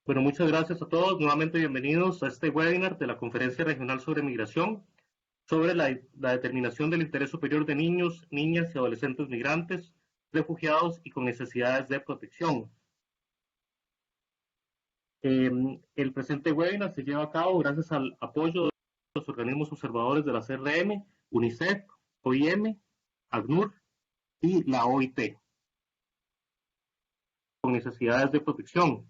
Bueno, muchas gracias a todos. Nuevamente bienvenidos a este webinar de la Conferencia Regional sobre Migración, sobre la determinación del interés superior de niños, niñas y adolescentes migrantes, refugiados y con necesidades de protección. El presente webinar se lleva a cabo gracias al apoyo de los organismos observadores de la CRM, UNICEF, OIM, ACNUR y la OIT, con necesidades de protección.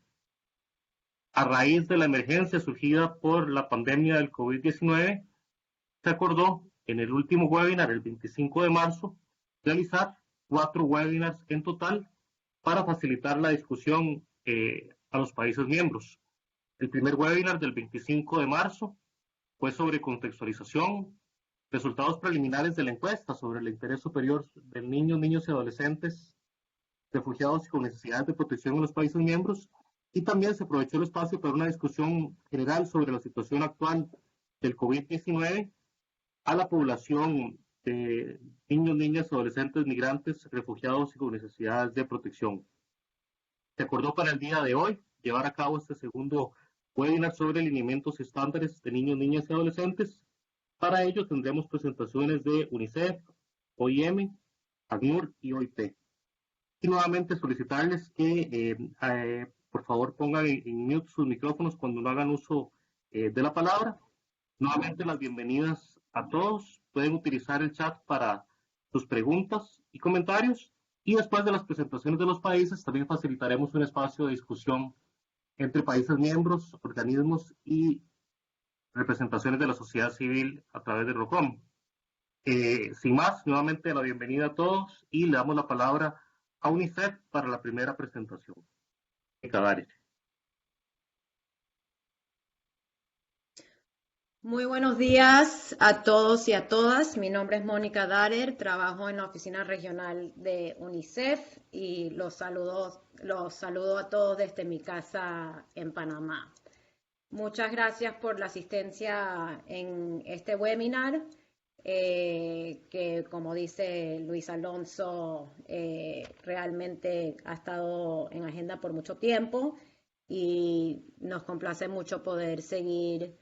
A raíz de la emergencia surgida por la pandemia del COVID-19, se acordó en el último webinar, el 25 de marzo, realizar 4 webinars en total para facilitar la discusión a los países miembros. El primer webinar del 25 de marzo fue sobre contextualización, resultados preliminares de la encuesta sobre el interés superior de niños, niños y adolescentes, refugiados y con necesidades de protección en los países miembros, y también se aprovechó el espacio para una discusión general sobre la situación actual del COVID-19 a la población de niños, niñas, adolescentes, migrantes, refugiados y con necesidades de protección. Se acordó para el día de hoy llevar a cabo este segundo webinar sobre lineamientos y estándares de niños, niñas y adolescentes. Para ello tendremos presentaciones de UNICEF, OIM, ACNUR y OIT. Y nuevamente solicitarles que por favor pongan en mute sus micrófonos cuando no hagan uso de la palabra. Nuevamente las bienvenidas a todos. Pueden utilizar el chat para sus preguntas y comentarios. Y después de las presentaciones de los países, también facilitaremos un espacio de discusión entre países miembros, organismos y representaciones de la sociedad civil a través de ROCOM. Sin más, nuevamente la bienvenida a todos y le damos la palabra a UNICEF para la primera presentación. Darer. Muy buenos días a todos y a todas. Mi nombre es Mónica Darer, trabajo en la oficina regional de UNICEF y los saludo a todos desde mi casa en Panamá. Muchas gracias por la asistencia en este webinar, que como dice Luis Alonso, realmente ha estado en agenda por mucho tiempo y nos complace mucho poder seguir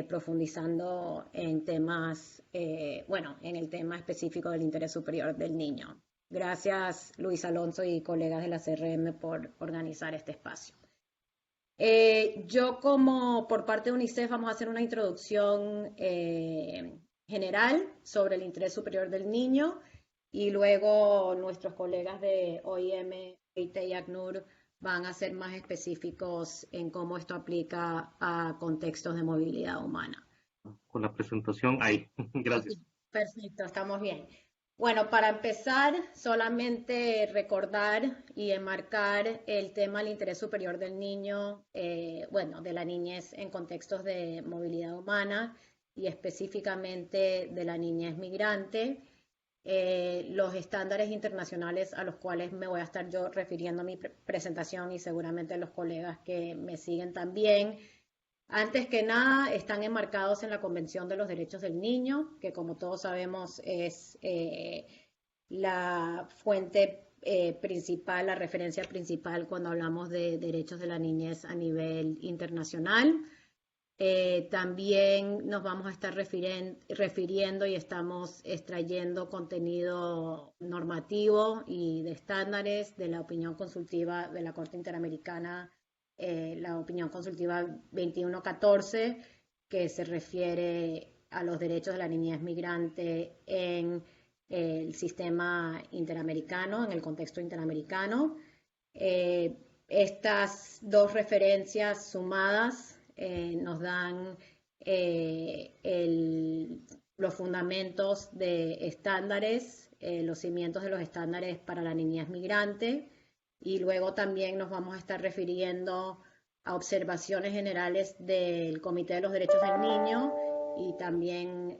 profundizando en temas, en el tema específico del interés superior del niño. Gracias, Luis Alonso y colegas de la CRM por organizar este espacio. Yo por parte de UNICEF vamos a hacer una introducción general sobre el interés superior del niño y luego nuestros colegas de OIM, OIT y ACNUR van a ser más específicos en cómo esto aplica a contextos de movilidad humana. Con la presentación ahí. Gracias. Perfecto, estamos bien. Bueno, para empezar, solamente recordar y enmarcar el tema del interés superior del niño, de la niñez en contextos de movilidad humana y específicamente de la niñez migrante. Los estándares internacionales a los cuales me voy a estar yo refiriendo en mi presentación y seguramente los colegas que me siguen también. Antes que nada, están enmarcados en la Convención de los Derechos del Niño, que como todos sabemos es la fuente principal, la referencia principal cuando hablamos de derechos de la niñez a nivel internacional. También nos vamos a estar refiriendo y estamos extrayendo contenido normativo y de estándares de la opinión consultiva de la Corte Interamericana, la opinión consultiva 2114, que se refiere a los derechos de la niñez migrante en el sistema interamericano, en el contexto interamericano. Estas dos referencias sumadas nos dan los fundamentos de estándares, los cimientos de los estándares para la niñez migrante, y luego también nos vamos a estar refiriendo a observaciones generales del Comité de los Derechos del Niño y también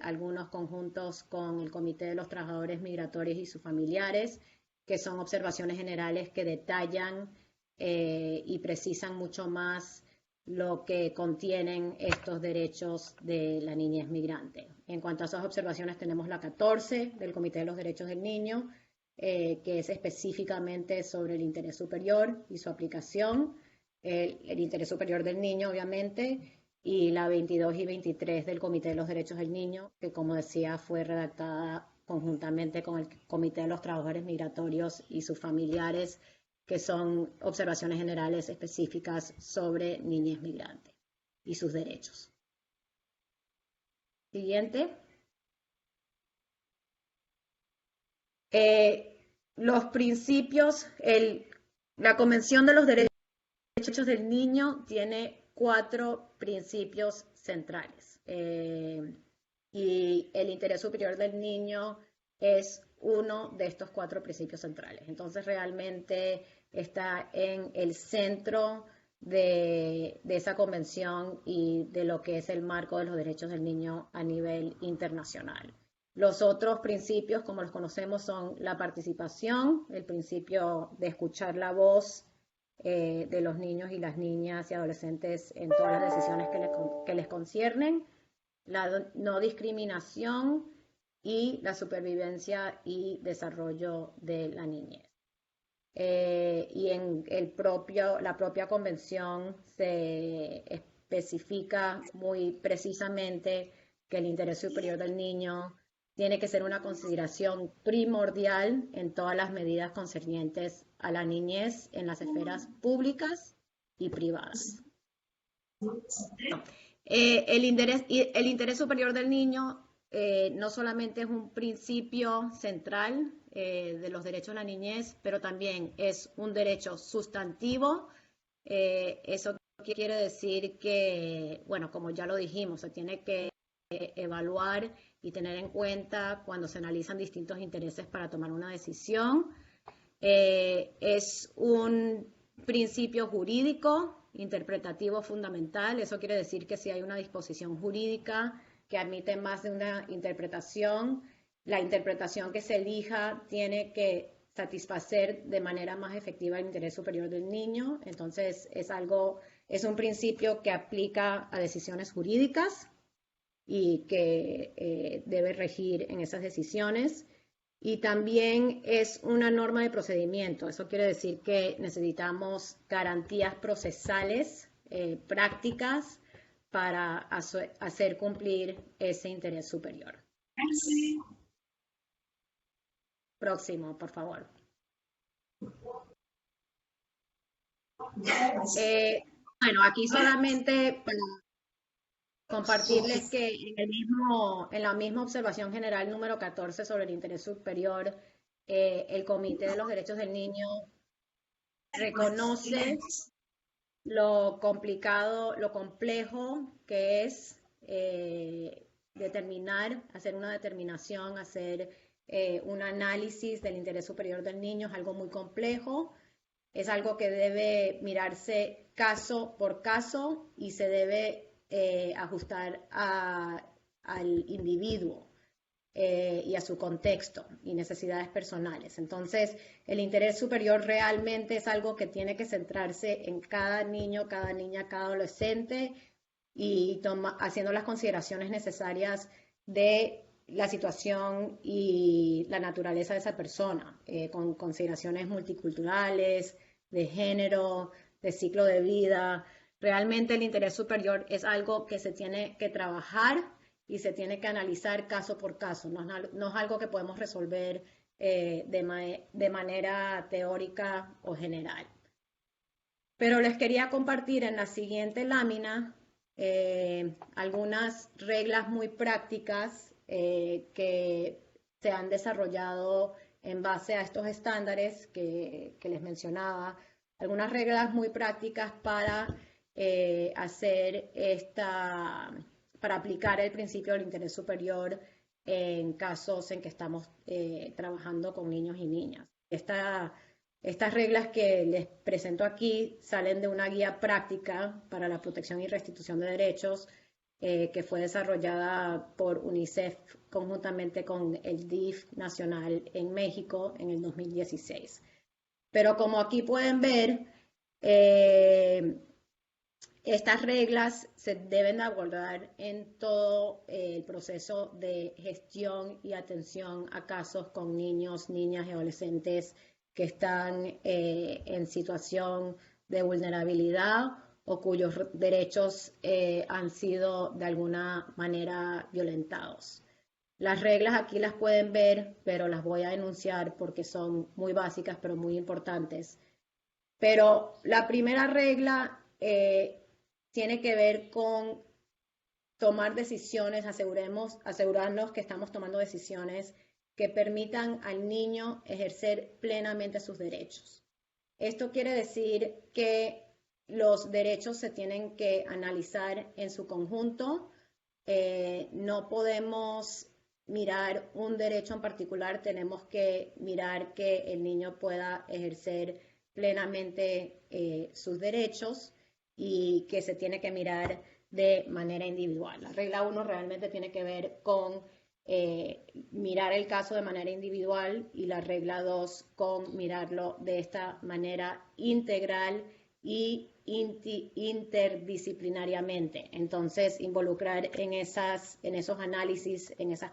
algunos conjuntos con el Comité de los Trabajadores Migratorios y sus familiares, que son observaciones generales que detallan y precisan mucho más lo que contienen estos derechos de la niñez migrante. En cuanto a esas observaciones, tenemos la 14 del Comité de los Derechos del Niño, que es específicamente sobre el interés superior y su aplicación. el interés superior del niño, obviamente, y la 22 y 23 del Comité de los Derechos del Niño, que como decía fue redactada conjuntamente con el Comité de los Trabajadores Migratorios y sus familiares, que son observaciones generales específicas sobre niñez migrante y sus derechos. Siguiente. Los principios, la Convención de los Derechos del Niño tiene 4 principios centrales. Y el interés superior del niño es uno de estos 4 principios centrales. Entonces realmente está en el centro de esa convención y de lo que es el marco de los derechos del niño a nivel internacional. Los otros principios, como los conocemos, son la participación, el principio de escuchar la voz de los niños y las niñas y adolescentes en todas las decisiones que les conciernen, la no discriminación y la supervivencia y desarrollo de la niñez. Y en la propia convención se especifica muy precisamente que el interés superior del niño tiene que ser una consideración primordial en todas las medidas concernientes a la niñez en las esferas públicas y privadas. El interés superior del niño no solamente es un principio central de los derechos de la niñez, pero también es un derecho sustantivo. Eso quiere decir que, bueno, como ya lo dijimos, se tiene que evaluar y tener en cuenta cuando se analizan distintos intereses para tomar una decisión. Es un principio jurídico, interpretativo fundamental. Eso quiere decir que si hay una disposición jurídica que admite más de una interpretación, la interpretación que se elija tiene que satisfacer de manera más efectiva el interés superior del niño. Entonces es un principio que aplica a decisiones jurídicas y que debe regir en esas decisiones. Y también es una norma de procedimiento. Eso quiere decir que necesitamos garantías procesales, prácticas, para hacer cumplir ese interés superior. Próximo, por favor. Bueno, aquí solamente para compartirles que en la misma observación general número 14 sobre el interés superior, el Comité de los Derechos del Niño reconoce lo complicado, lo complejo que es hacer una determinación, hacer un análisis del interés superior del niño. Es algo muy complejo, es algo que debe mirarse caso por caso y se debe ajustar al individuo y a su contexto y necesidades personales. Entonces, el interés superior realmente es algo que tiene que centrarse en cada niño, cada niña, cada adolescente y haciendo las consideraciones necesarias de la situación y la naturaleza de esa persona, con consideraciones multiculturales, de género, de ciclo de vida. Realmente el interés superior es algo que se tiene que trabajar y se tiene que analizar caso por caso. No es algo que podemos resolver de manera teórica o general. Pero les quería compartir en la siguiente lámina algunas reglas muy prácticas que se han desarrollado en base a estos estándares que les mencionaba. Algunas reglas muy prácticas para para aplicar el principio del interés superior en casos en que estamos trabajando con niños y niñas. Estas reglas que les presento aquí salen de una guía práctica para la protección y restitución de derechos que fue desarrollada por UNICEF conjuntamente con el DIF nacional en México en el 2016. Pero como aquí pueden ver, estas reglas se deben abordar en todo el proceso de gestión y atención a casos con niños, niñas y adolescentes que están en situación de vulnerabilidad o cuyos derechos han sido de alguna manera violentados. Las reglas aquí las pueden ver, pero las voy a enunciar porque son muy básicas, pero muy importantes. Pero la primera regla tiene que ver con tomar decisiones, asegurarnos que estamos tomando decisiones que permitan al niño ejercer plenamente sus derechos. Esto quiere decir que los derechos se tienen que analizar en su conjunto. No podemos mirar un derecho en particular, tenemos que mirar que el niño pueda ejercer plenamente sus derechos y que se tiene que mirar de manera individual. La regla 1 realmente tiene que ver con mirar el caso de manera individual y la regla 2 con mirarlo de esta manera integral y interdisciplinariamente. Entonces, involucrar en esos análisis, en esas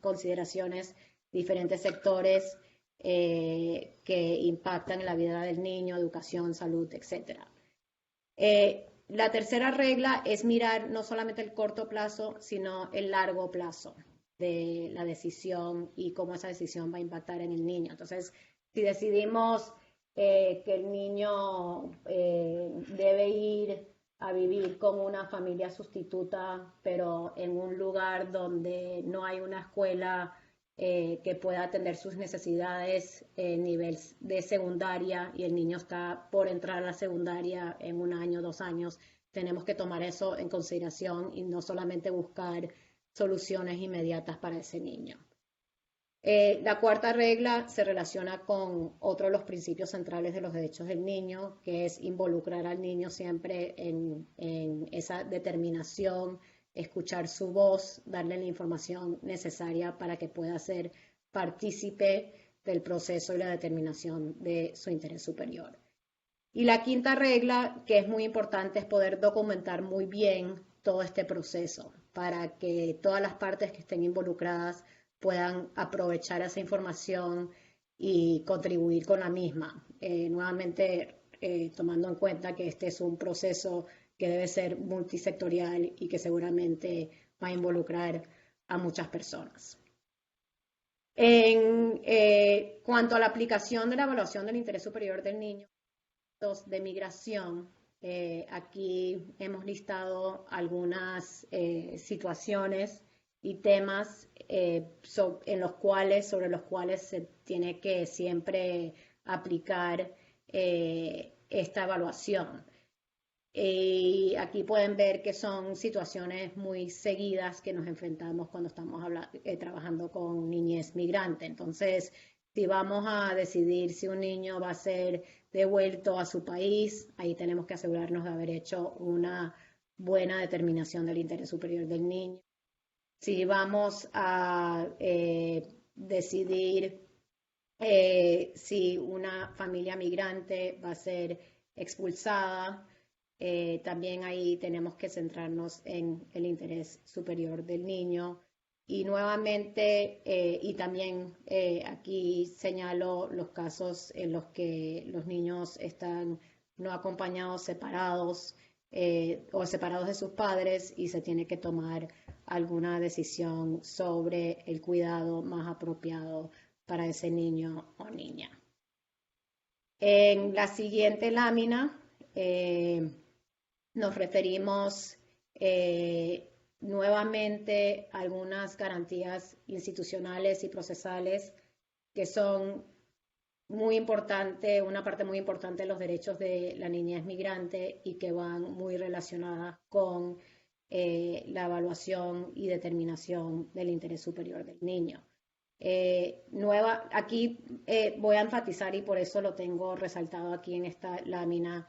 consideraciones, diferentes sectores que impactan en la vida del niño, educación, salud, etc. La tercera regla es mirar no solamente el corto plazo, sino el largo plazo de la decisión y cómo esa decisión va a impactar en el niño. Entonces, si decidimos que el niño debe ir a vivir con una familia sustituta, pero en un lugar donde no hay una escuela que pueda atender sus necesidades en nivel de secundaria y el niño está por entrar a la secundaria en 1 año, 2 años, tenemos que tomar eso en consideración y no solamente buscar soluciones inmediatas para ese niño. La cuarta regla se relaciona con otro de los principios centrales de los derechos del niño, que es involucrar al niño siempre en esa determinación, escuchar su voz, darle la información necesaria para que pueda ser partícipe del proceso y la determinación de su interés superior. Y la quinta regla, que es muy importante, es poder documentar muy bien todo este proceso para que todas las partes que estén involucradas puedan aprovechar esa información y contribuir con la misma. Nuevamente, tomando en cuenta que este es un proceso que debe ser multisectorial y que seguramente va a involucrar a muchas personas. En cuanto a la aplicación de la evaluación del interés superior del niño, de migración, aquí hemos listado algunas situaciones y temas sobre los cuales se tiene que siempre aplicar esta evaluación. Y aquí pueden ver que son situaciones muy seguidas que nos enfrentamos cuando estamos trabajando con niñez migrante. Entonces, si vamos a decidir si un niño va a ser devuelto a su país, ahí tenemos que asegurarnos de haber hecho una buena determinación del interés superior del niño. Si vamos a decidir si una familia migrante va a ser expulsada, también ahí tenemos que centrarnos en el interés superior del niño. Y nuevamente, y también aquí señalo los casos en los que los niños están no acompañados, separados o separados de sus padres y se tiene que tomar alguna decisión sobre el cuidado más apropiado para ese niño o niña. En la siguiente lámina nos referimos nuevamente a algunas garantías institucionales y procesales que son muy importantes, una parte muy importante de los derechos de la niñez migrante y que van muy relacionadas con la evaluación y determinación del interés superior del niño. Aquí voy a enfatizar y por eso lo tengo resaltado aquí en esta lámina.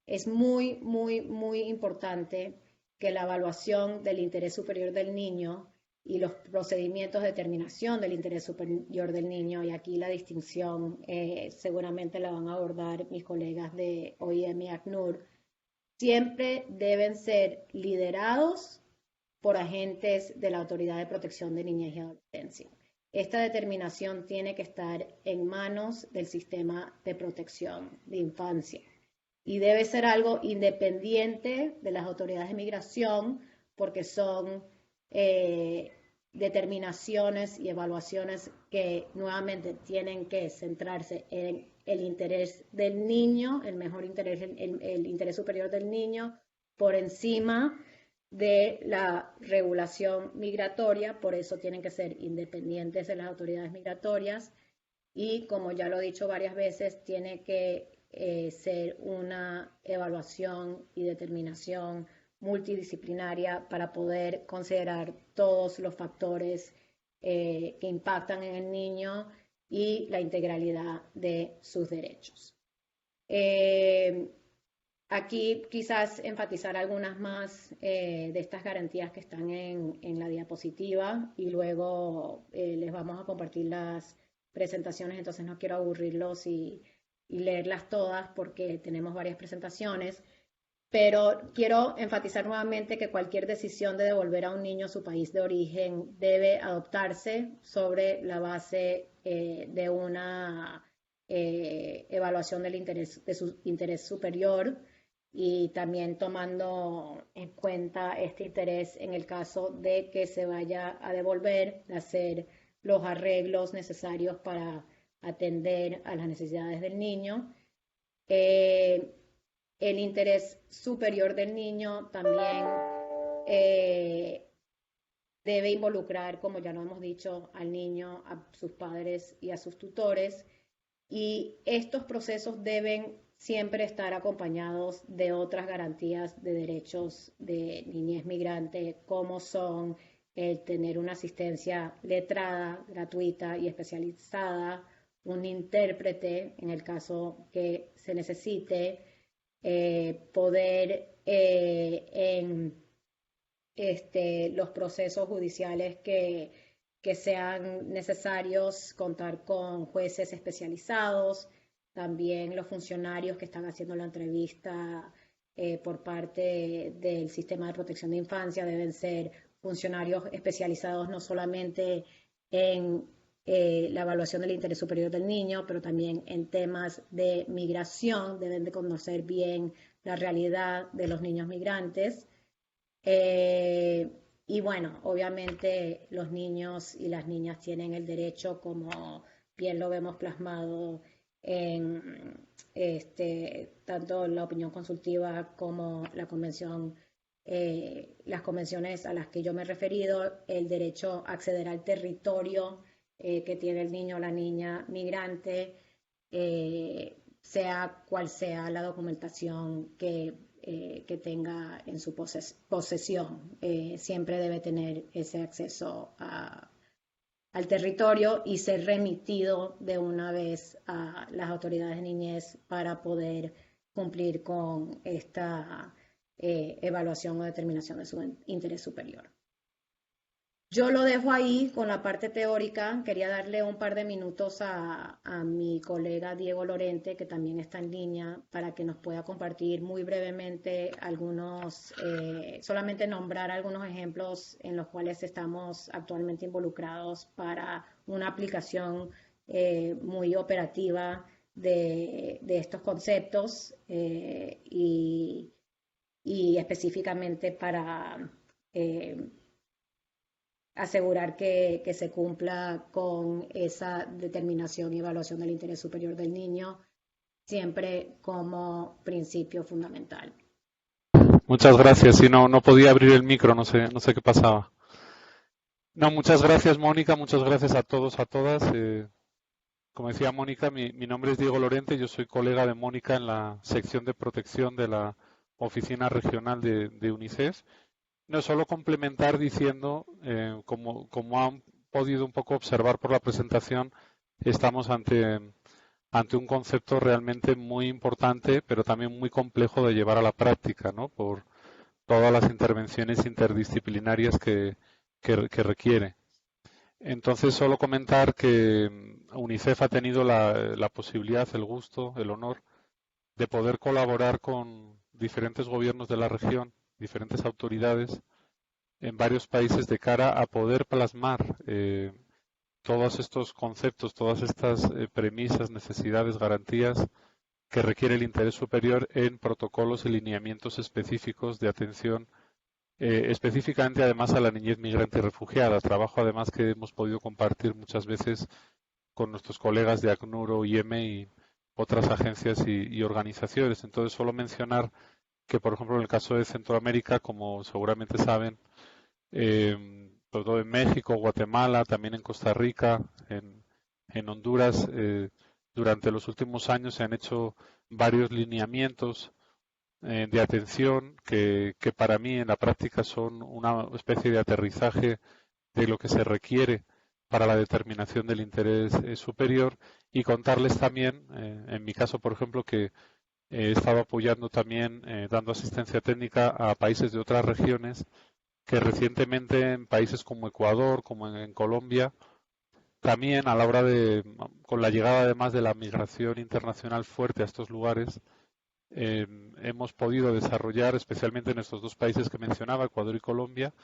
Es muy, muy, muy importante que la evaluación del interés superior del niño y los procedimientos de determinación del interés superior del niño, y aquí la distinción seguramente la van a abordar mis colegas de OIM y ACNUR, siempre deben ser liderados por agentes de la Autoridad de Protección de Niñez y Adolescencia. Esta determinación tiene que estar en manos del sistema de protección de infancia. y debe ser algo independiente de las autoridades de migración porque son determinaciones y evaluaciones que nuevamente tienen que centrarse en el interés del niño, el mejor interés, el interés superior del niño, por encima de la regulación migratoria, por eso tienen que ser independientes de las autoridades migratorias y, como ya lo he dicho varias veces, tiene que ser una evaluación y determinación multidisciplinaria para poder considerar todos los factores que impactan en el niño y la integralidad de sus derechos. Aquí quizás enfatizar algunas más de estas garantías que están en la diapositiva y luego les vamos a compartir las presentaciones, entonces no quiero aburrirlos y leerlas todas porque tenemos varias presentaciones, pero quiero enfatizar nuevamente que cualquier decisión de devolver a un niño a su país de origen debe adoptarse sobre la base de una evaluación del interés, de su interés superior y también tomando en cuenta este interés en el caso de que se vaya a devolver, de hacer los arreglos necesarios para atender a las necesidades del niño. El interés superior del niño también debe involucrar, como ya lo hemos dicho, al niño, a sus padres y a sus tutores. Y estos procesos deben siempre estar acompañados de otras garantías de derechos de niñez migrante, como son el tener una asistencia letrada, gratuita y especializada, un intérprete en el caso que se necesite, poder en los procesos judiciales que sean necesarios contar con jueces especializados, también los funcionarios que están haciendo la entrevista por parte del sistema de protección de infancia deben ser funcionarios especializados no solamente en la evaluación del interés superior del niño, pero también en temas de migración, deben de conocer bien la realidad de los niños migrantes. Y bueno, obviamente los niños y las niñas tienen el derecho, como bien lo vemos plasmado en tanto la opinión consultiva como la convención, las convenciones a las que yo me he referido, el derecho a acceder al territorio que tiene el niño o la niña migrante, sea cual sea la documentación que tenga en su posesión. Siempre debe tener ese acceso al territorio y ser remitido de una vez a las autoridades de niñez para poder cumplir con esta evaluación o determinación de su interés superior. Yo lo dejo ahí con la parte teórica. Quería darle un par de minutos a mi colega Diego Lorente, que también está en línea, para que nos pueda compartir muy brevemente algunos, solamente nombrar algunos ejemplos en los cuales estamos actualmente involucrados para una aplicación muy operativa de estos conceptos y específicamente para asegurar que se cumpla con esa determinación y evaluación del interés superior del niño, siempre como principio fundamental. Muchas gracias. Sí, no podía abrir el micro, no sé qué pasaba. No, muchas gracias, Mónica, muchas gracias a todos, a todas. Como decía Mónica, mi nombre es Diego Lorente, yo soy colega de Mónica en la sección de protección de la Oficina Regional de UNICEF. No, solo complementar diciendo, como han podido un poco observar por la presentación, estamos ante un concepto realmente muy importante, pero también muy complejo de llevar a la práctica, ¿no? Por todas las intervenciones interdisciplinarias que requiere. Entonces, solo comentar que UNICEF ha tenido la posibilidad, el gusto, el honor de poder colaborar con diferentes gobiernos de la región, diferentes autoridades en varios países de cara a poder plasmar todos estos conceptos, todas estas premisas, necesidades, garantías que requiere el interés superior en protocolos y lineamientos específicos de atención, específicamente además a la niñez migrante y refugiada, trabajo además que hemos podido compartir muchas veces con nuestros colegas de ACNUR, OIM y otras agencias y organizaciones. Entonces, solo mencionar que, por ejemplo, en el caso de Centroamérica, como seguramente saben, sobre todo en México, Guatemala, también en Costa Rica, en Honduras, durante los últimos años se han hecho varios lineamientos de atención que para mí en la práctica son una especie de aterrizaje de lo que se requiere para la determinación del interés superior, y contarles también, en mi caso, por ejemplo, que he estado apoyando también, dando asistencia técnica a países de otras regiones que recientemente en países como Ecuador, como en Colombia, también a la hora de, con la llegada además de la migración internacional fuerte a estos lugares, hemos podido desarrollar, especialmente en estos dos países que mencionaba, Ecuador y Colombia,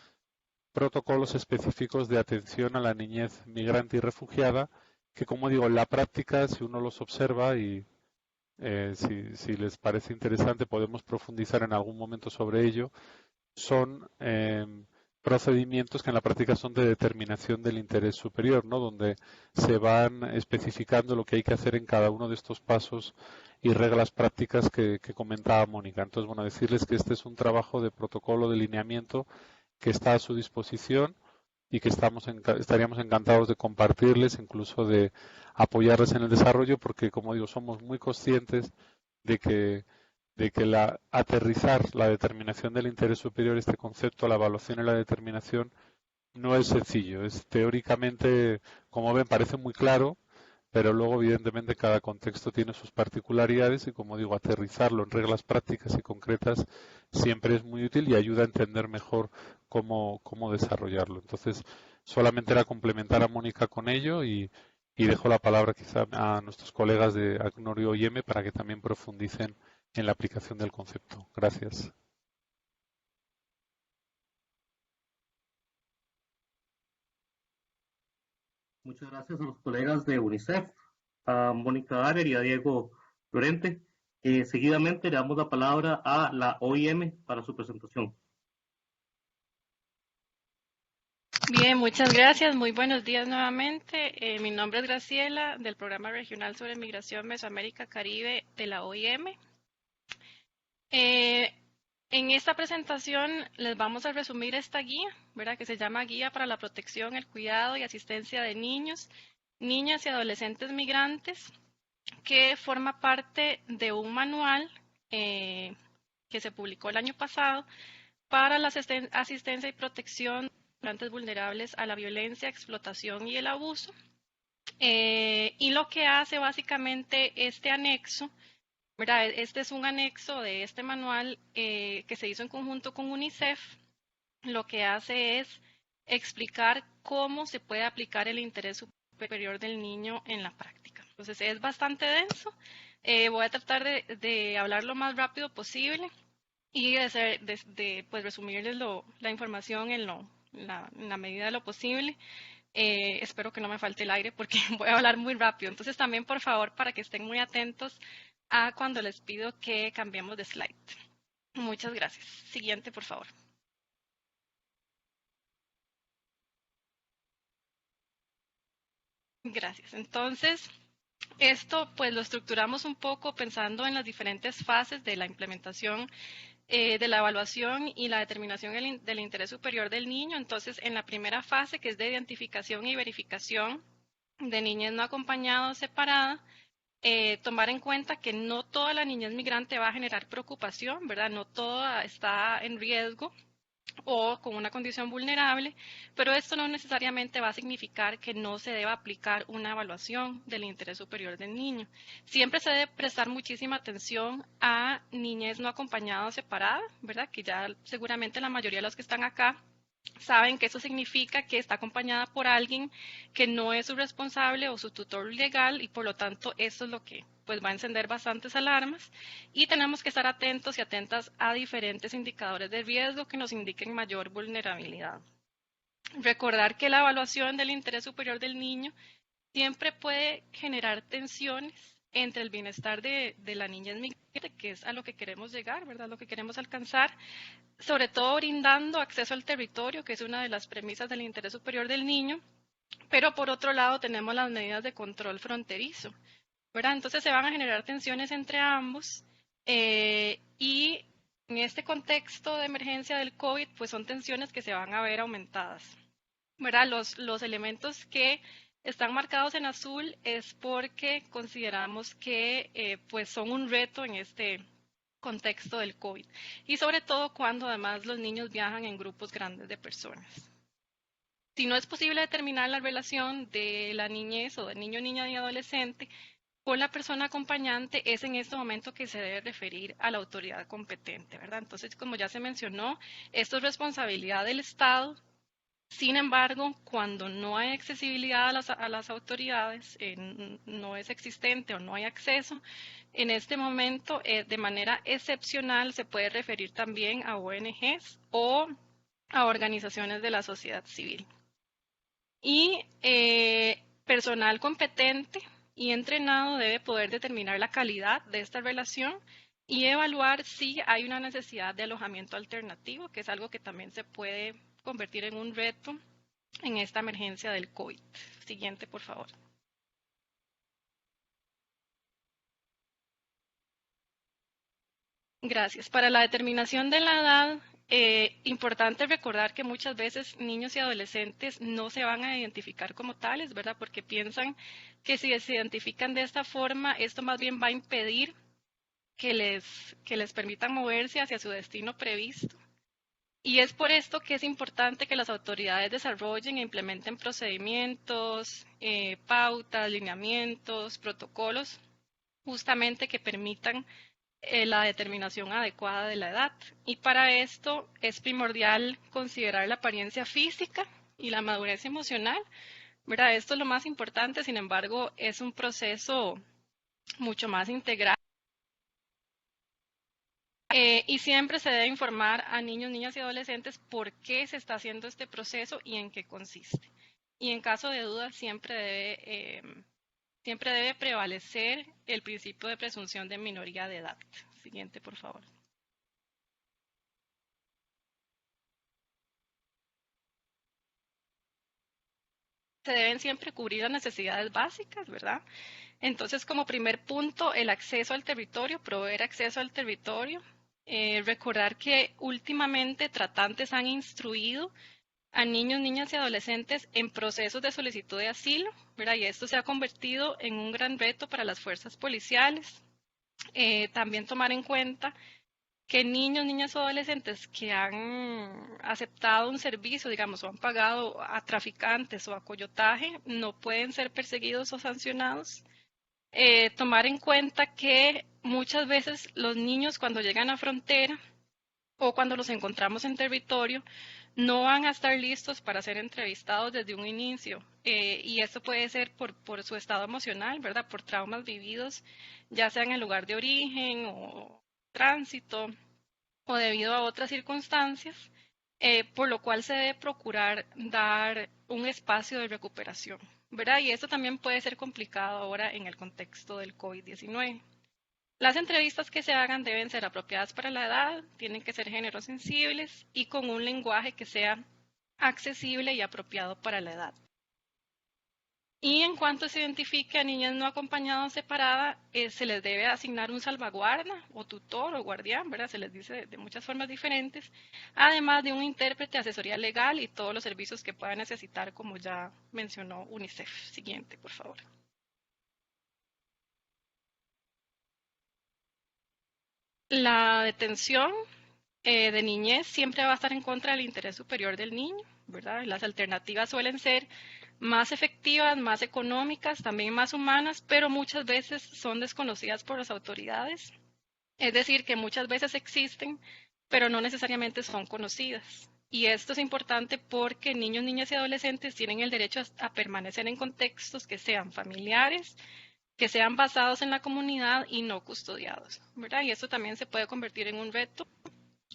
protocolos específicos de atención a la niñez migrante y refugiada, que como digo, en la práctica, si uno los observa y si les parece interesante, podemos profundizar en algún momento sobre ello, son procedimientos que en la práctica son de determinación del interés superior, ¿no? Donde se van especificando lo que hay que hacer en cada uno de estos pasos y reglas prácticas que comentaba Mónica. Entonces, bueno, decirles que este es un trabajo de protocolo de lineamiento que está a su disposición y que estaríamos encantados de compartirles, incluso de apoyarles en el desarrollo, porque, como digo, somos muy conscientes de que aterrizar la determinación del interés superior, este concepto, la evaluación y la determinación, no es sencillo. Es teóricamente, como ven, parece muy claro, pero luego evidentemente cada contexto tiene sus particularidades y, como digo, aterrizarlo en reglas prácticas y concretas siempre es muy útil y ayuda a entender mejor cómo desarrollarlo. Entonces, solamente era complementar a Mónica con ello y dejo la palabra quizá a nuestros colegas de ACNUR y OIM para que también profundicen en la aplicación del concepto. Gracias. Muchas gracias a los colegas de UNICEF, a Mónica Arer y a Diego Llorente. Seguidamente le damos la palabra a la OIM para su presentación. Bien, muchas gracias. Muy buenos días nuevamente. Mi nombre es Graciela, del Programa Regional sobre Migración Mesoamérica Caribe de la OIM. En esta presentación les vamos a resumir esta guía, ¿verdad? Que se llama Guía para la Protección, el Cuidado y Asistencia de Niños, Niñas y Adolescentes Migrantes, que forma parte de un manual que se publicó el año pasado para la asistencia y protección de migrantes vulnerables a la violencia, explotación y el abuso. Y lo que hace básicamente este anexo, ¿verdad? Este es un anexo de este manual que se hizo en conjunto con UNICEF. Lo que hace es explicar cómo se puede aplicar el interés superior del niño en la práctica. Entonces es bastante denso. Voy a tratar de hablar lo más rápido posible y pues resumirles la información en la medida de lo posible. Espero que no me falte el aire porque voy a hablar muy rápido. Entonces también, por favor, para que estén muy atentos a cuando les pido que cambiemos de slide. Muchas gracias. Siguiente, por favor. Gracias. Entonces, esto pues lo estructuramos un poco pensando en las diferentes fases de la implementación de la evaluación y la determinación del interés superior del niño. Entonces, en la primera fase, que es de identificación y verificación de niñez no acompañada o separada, tomar en cuenta que no toda la niñez migrante va a generar preocupación, ¿verdad? No toda está en riesgo o con una condición vulnerable, pero esto no necesariamente va a significar que no se deba aplicar una evaluación del interés superior del niño. Siempre se debe prestar muchísima atención a niñez no acompañada o separada, ¿verdad? Que ya seguramente la mayoría de los que están acá saben que eso significa que está acompañada por alguien que no es su responsable o su tutor legal y por lo tanto eso es lo que pues va a encender bastantes alarmas y tenemos que estar atentos y atentas a diferentes indicadores de riesgo que nos indiquen mayor vulnerabilidad. Recordar que la evaluación del interés superior del niño siempre puede generar tensiones entre el bienestar de la niñez migrante, que es a lo que queremos llegar, ¿verdad? Lo que queremos alcanzar, sobre todo brindando acceso al territorio, que es una de las premisas del interés superior del niño, pero por otro lado tenemos las medidas de control fronterizo, ¿verdad? Entonces se van a generar tensiones entre ambos y en este contexto de emergencia del COVID, pues son tensiones que se van a ver aumentadas, ¿verdad? Los elementos que están marcados en azul es porque consideramos que pues son un reto en este contexto del COVID y sobre todo cuando además los niños viajan en grupos grandes de personas. Si no es posible determinar la relación de la niñez o del niño, niña y adolescente con la persona acompañante, es en este momento que se debe referir a la autoridad competente, ¿verdad? Entonces, como ya se mencionó, esto es responsabilidad del Estado. Sin embargo, cuando no hay accesibilidad a las autoridades, no es existente o no hay acceso, en este momento, de manera excepcional, se puede referir también a ONGs o a organizaciones de la sociedad civil. Y personal competente y entrenado debe poder determinar la calidad de esta relación y evaluar si hay una necesidad de alojamiento alternativo, que es algo que también se puede convertir en un reto en esta emergencia del COVID. Siguiente, por favor. Gracias. Para la determinación de la edad, importante recordar que muchas veces niños y adolescentes no se van a identificar como tales, ¿verdad? Porque piensan que si se identifican de esta forma, esto más bien va a impedir que les permitan moverse hacia su destino previsto. Y es por esto que es importante que las autoridades desarrollen e implementen procedimientos, pautas, lineamientos, protocolos, justamente que permitan la determinación adecuada de la edad. Y para esto es primordial considerar la apariencia física y la madurez emocional, ¿verdad? Esto es lo más importante, sin embargo, es un proceso mucho más integral. Y siempre se debe informar a niños, niñas y adolescentes por qué se está haciendo este proceso y en qué consiste. Y en caso de duda, siempre debe prevalecer el principio de presunción de minoría de edad. Siguiente, por favor. Se deben siempre cubrir las necesidades básicas, ¿verdad? Entonces, como primer punto, el acceso al territorio, proveer acceso al territorio. Recordar que últimamente tratantes han instruido a niños, niñas y adolescentes en procesos de solicitud de asilo, ¿verdad? Y esto se ha convertido en un gran reto para las fuerzas policiales. También tomar en cuenta que niños, niñas o adolescentes que han aceptado un servicio, digamos, o han pagado a traficantes o a coyotaje, no pueden ser perseguidos o sancionados. Tomar en cuenta que muchas veces los niños cuando llegan a frontera o cuando los encontramos en territorio, no van a estar listos para ser entrevistados desde un inicio. Y esto puede ser por su estado emocional, ¿verdad? Por traumas vividos, ya sea en el lugar de origen o tránsito o debido a otras circunstancias, por lo cual se debe procurar dar un espacio de recuperación, ¿verdad? Y esto también puede ser complicado ahora en el contexto del COVID-19. Las entrevistas que se hagan deben ser apropiadas para la edad, tienen que ser género sensibles y con un lenguaje que sea accesible y apropiado para la edad. Y en cuanto se identifique a niñas no acompañadas o separadas, se les debe asignar un salvaguarda o tutor o guardián, ¿verdad? Se les dice de muchas formas diferentes, además de un intérprete, asesoría legal y todos los servicios que puedan necesitar, como ya mencionó UNICEF. Siguiente, por favor. La detención de niñez siempre va a estar en contra del interés superior del niño, ¿verdad? Las alternativas suelen ser más efectivas, más económicas, también más humanas, pero muchas veces son desconocidas por las autoridades. Es decir, que muchas veces existen, pero no necesariamente son conocidas. Y esto es importante porque niños, niñas y adolescentes tienen el derecho a permanecer en contextos que sean familiares, que sean basados en la comunidad y no custodiados, ¿verdad? Y esto también se puede convertir en un reto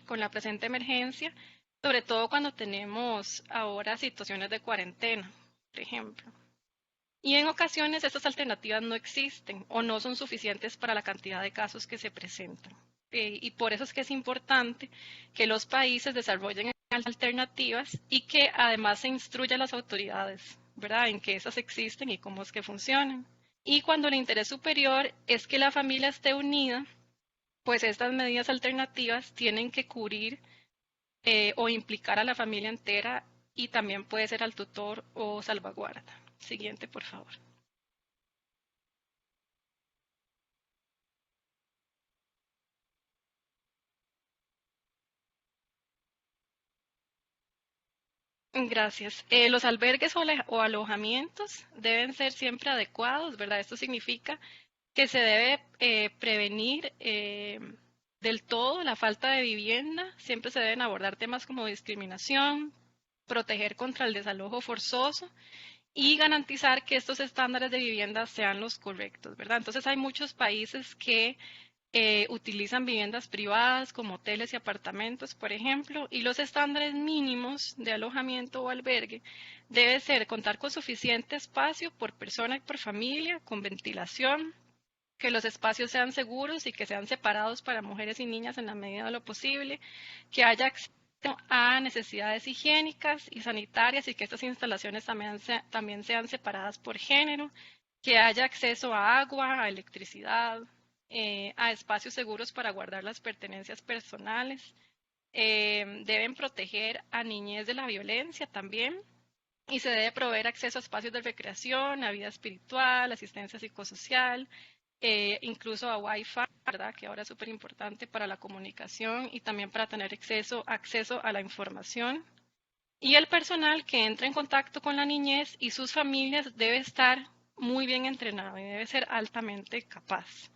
con la presente emergencia, sobre todo cuando tenemos ahora situaciones de cuarentena, por ejemplo. Y en ocasiones estas alternativas no existen o no son suficientes para la cantidad de casos que se presentan. Y por eso es que es importante que los países desarrollen alternativas y que además se instruya a las autoridades, ¿verdad?, en que esas existen y cómo es que funcionan. Y cuando el interés superior es que la familia esté unida, pues estas medidas alternativas tienen que cubrir o implicar a la familia entera y también puede ser al tutor o salvaguarda. Siguiente, por favor. Gracias. Los albergues o alojamientos deben ser siempre adecuados, ¿verdad? Esto significa que se debe prevenir del todo la falta de vivienda. Siempre se deben abordar temas como discriminación, proteger contra el desalojo forzoso y garantizar que estos estándares de vivienda sean los correctos, ¿verdad? Entonces hay muchos países que utilizan viviendas privadas como hoteles y apartamentos, por ejemplo, y los estándares mínimos de alojamiento o albergue debe ser contar con suficiente espacio por persona y por familia, con ventilación, que los espacios sean seguros y que sean separados para mujeres y niñas en la medida de lo posible, que haya acceso a necesidades higiénicas y sanitarias y que estas instalaciones también sean separadas por género, que haya acceso a agua, a electricidad, a espacios seguros para guardar las pertenencias personales. Deben proteger a niñez de la violencia también y se debe proveer acceso a espacios de recreación, a vida espiritual, asistencia psicosocial, incluso a Wi-Fi, ¿verdad?, que ahora es súper importante para la comunicación y también para tener acceso a la información. Y el personal que entra en contacto con la niñez y sus familias debe estar muy bien entrenado y debe ser altamente capaz.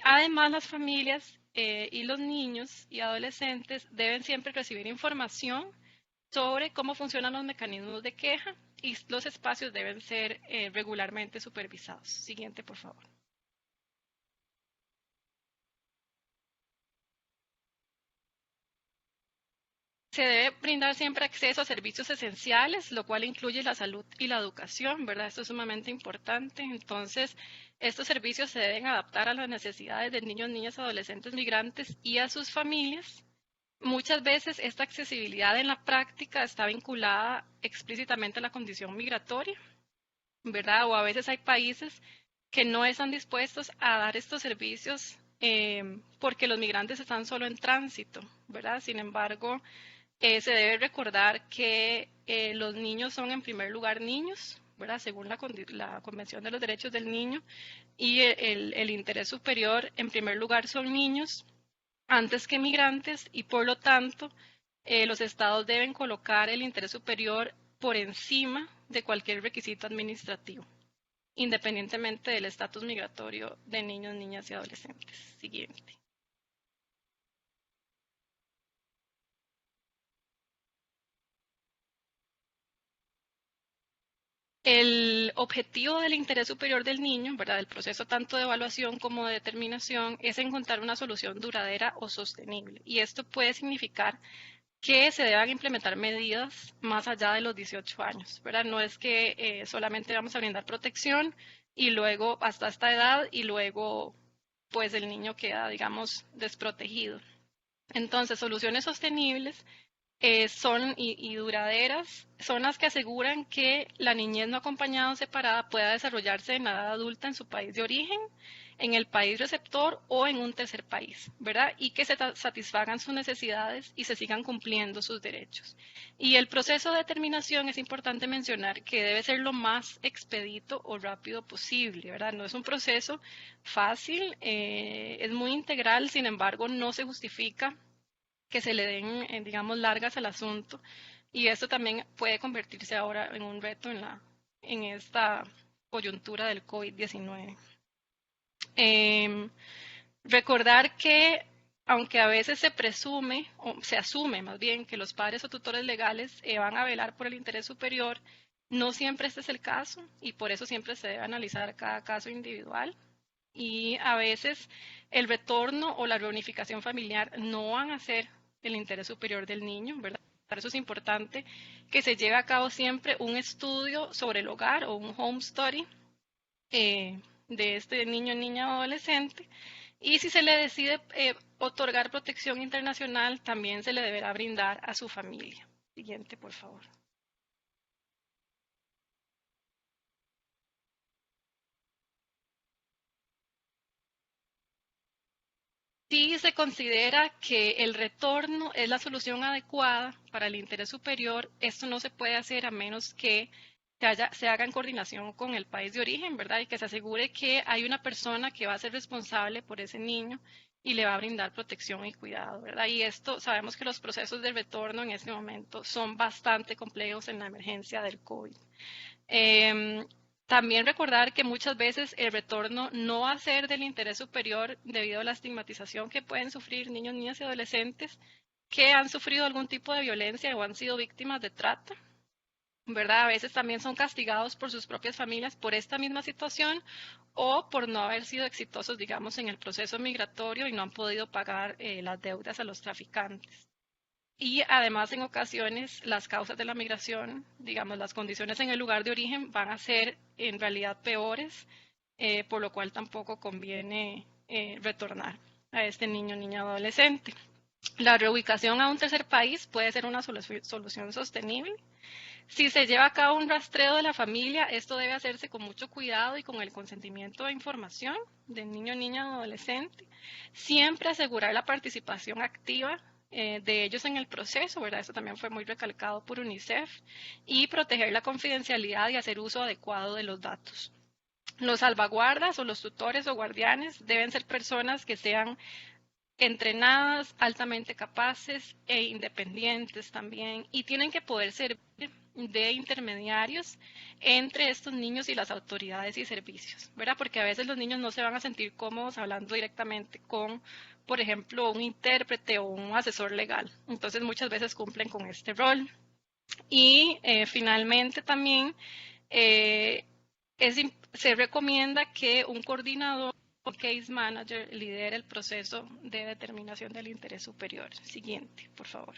Además, las familias y los niños y adolescentes deben siempre recibir información sobre cómo funcionan los mecanismos de queja y los espacios deben ser regularmente supervisados. Siguiente, por favor. Se debe brindar siempre acceso a servicios esenciales, lo cual incluye la salud y la educación, ¿verdad? Esto es sumamente importante. Entonces, estos servicios se deben adaptar a las necesidades de niños, niñas, adolescentes migrantes y a sus familias. Muchas veces esta accesibilidad en la práctica está vinculada explícitamente a la condición migratoria, ¿verdad? O a veces hay países que no están dispuestos a dar estos servicios porque los migrantes están solo en tránsito, ¿verdad? Sin embargo, se debe recordar que los niños son en primer lugar niños, ¿verdad?, según la Convención de los Derechos del Niño, y el interés superior en primer lugar son niños antes que migrantes y por lo tanto los estados deben colocar el interés superior por encima de cualquier requisito administrativo, independientemente del estatus migratorio de niños, niñas y adolescentes. Siguiente. El objetivo del interés superior del niño, ¿verdad?, del proceso tanto de evaluación como de determinación, es encontrar una solución duradera o sostenible. Y esto puede significar que se deban implementar medidas más allá de los 18 años, ¿verdad? No es que solamente vamos a brindar protección y luego hasta esta edad y luego pues el niño queda, digamos, desprotegido. Entonces, soluciones sostenibles son y duraderas son las que aseguran que la niñez no acompañada o separada pueda desarrollarse en la edad adulta en su país de origen, en el país receptor o en un tercer país, ¿verdad? Y que se satisfagan sus necesidades y se sigan cumpliendo sus derechos. Y el proceso de determinación es importante mencionar que debe ser lo más expedito o rápido posible, ¿verdad? No es un proceso fácil, es muy integral, sin embargo, no se justifica que se le den, digamos, largas al asunto. Y esto también puede convertirse ahora en un reto en esta coyuntura del COVID-19. Recordar que, aunque a veces se presume, o se asume más bien, que los padres o tutores legales van a velar por el interés superior, no siempre este es el caso y por eso siempre se debe analizar cada caso individual. Y a veces el retorno o la reunificación familiar no van a ser el interés superior del niño, ¿verdad? Por eso es importante que se lleve a cabo siempre un estudio sobre el hogar o un home study de este niño, niña o adolescente. Y si se le decide otorgar protección internacional, también se le deberá brindar a su familia. Siguiente, por favor. Si se considera que el retorno es la solución adecuada para el interés superior, esto no se puede hacer a menos que se haga en coordinación con el país de origen, ¿verdad? Y que se asegure que hay una persona que va a ser responsable por ese niño y le va a brindar protección y cuidado, ¿verdad? Y esto, sabemos que los procesos de retorno en este momento son bastante complejos en la emergencia del COVID. También recordar que muchas veces el retorno no va a ser del interés superior debido a la estigmatización que pueden sufrir niños, niñas y adolescentes que han sufrido algún tipo de violencia o han sido víctimas de trata, ¿verdad? A veces también son castigados por sus propias familias por esta misma situación o por no haber sido exitosos, digamos, en el proceso migratorio y no han podido pagar las deudas a los traficantes. Y además, en ocasiones, las causas de la migración, digamos, las condiciones en el lugar de origen van a ser en realidad peores, por lo cual tampoco conviene retornar a este niño, niña o adolescente. La reubicación a un tercer país puede ser una solución sostenible. Si se lleva a cabo un rastreo de la familia, esto debe hacerse con mucho cuidado y con el consentimiento de información del niño, niña o adolescente. Siempre asegurar la participación activa de ellos en el proceso, ¿verdad? Eso también fue muy recalcado por UNICEF, y proteger la confidencialidad y hacer uso adecuado de los datos. Los salvaguardas o los tutores o guardianes deben ser personas que sean entrenadas, altamente capaces e independientes también, y tienen que poder servir de intermediarios entre estos niños y las autoridades y servicios, ¿verdad? Porque a veces los niños no se van a sentir cómodos hablando directamente con, por ejemplo, un intérprete o un asesor legal. Entonces muchas veces cumplen con este rol. Y finalmente también se recomienda que un coordinador o case manager lidere el proceso de determinación del interés superior. Siguiente, por favor.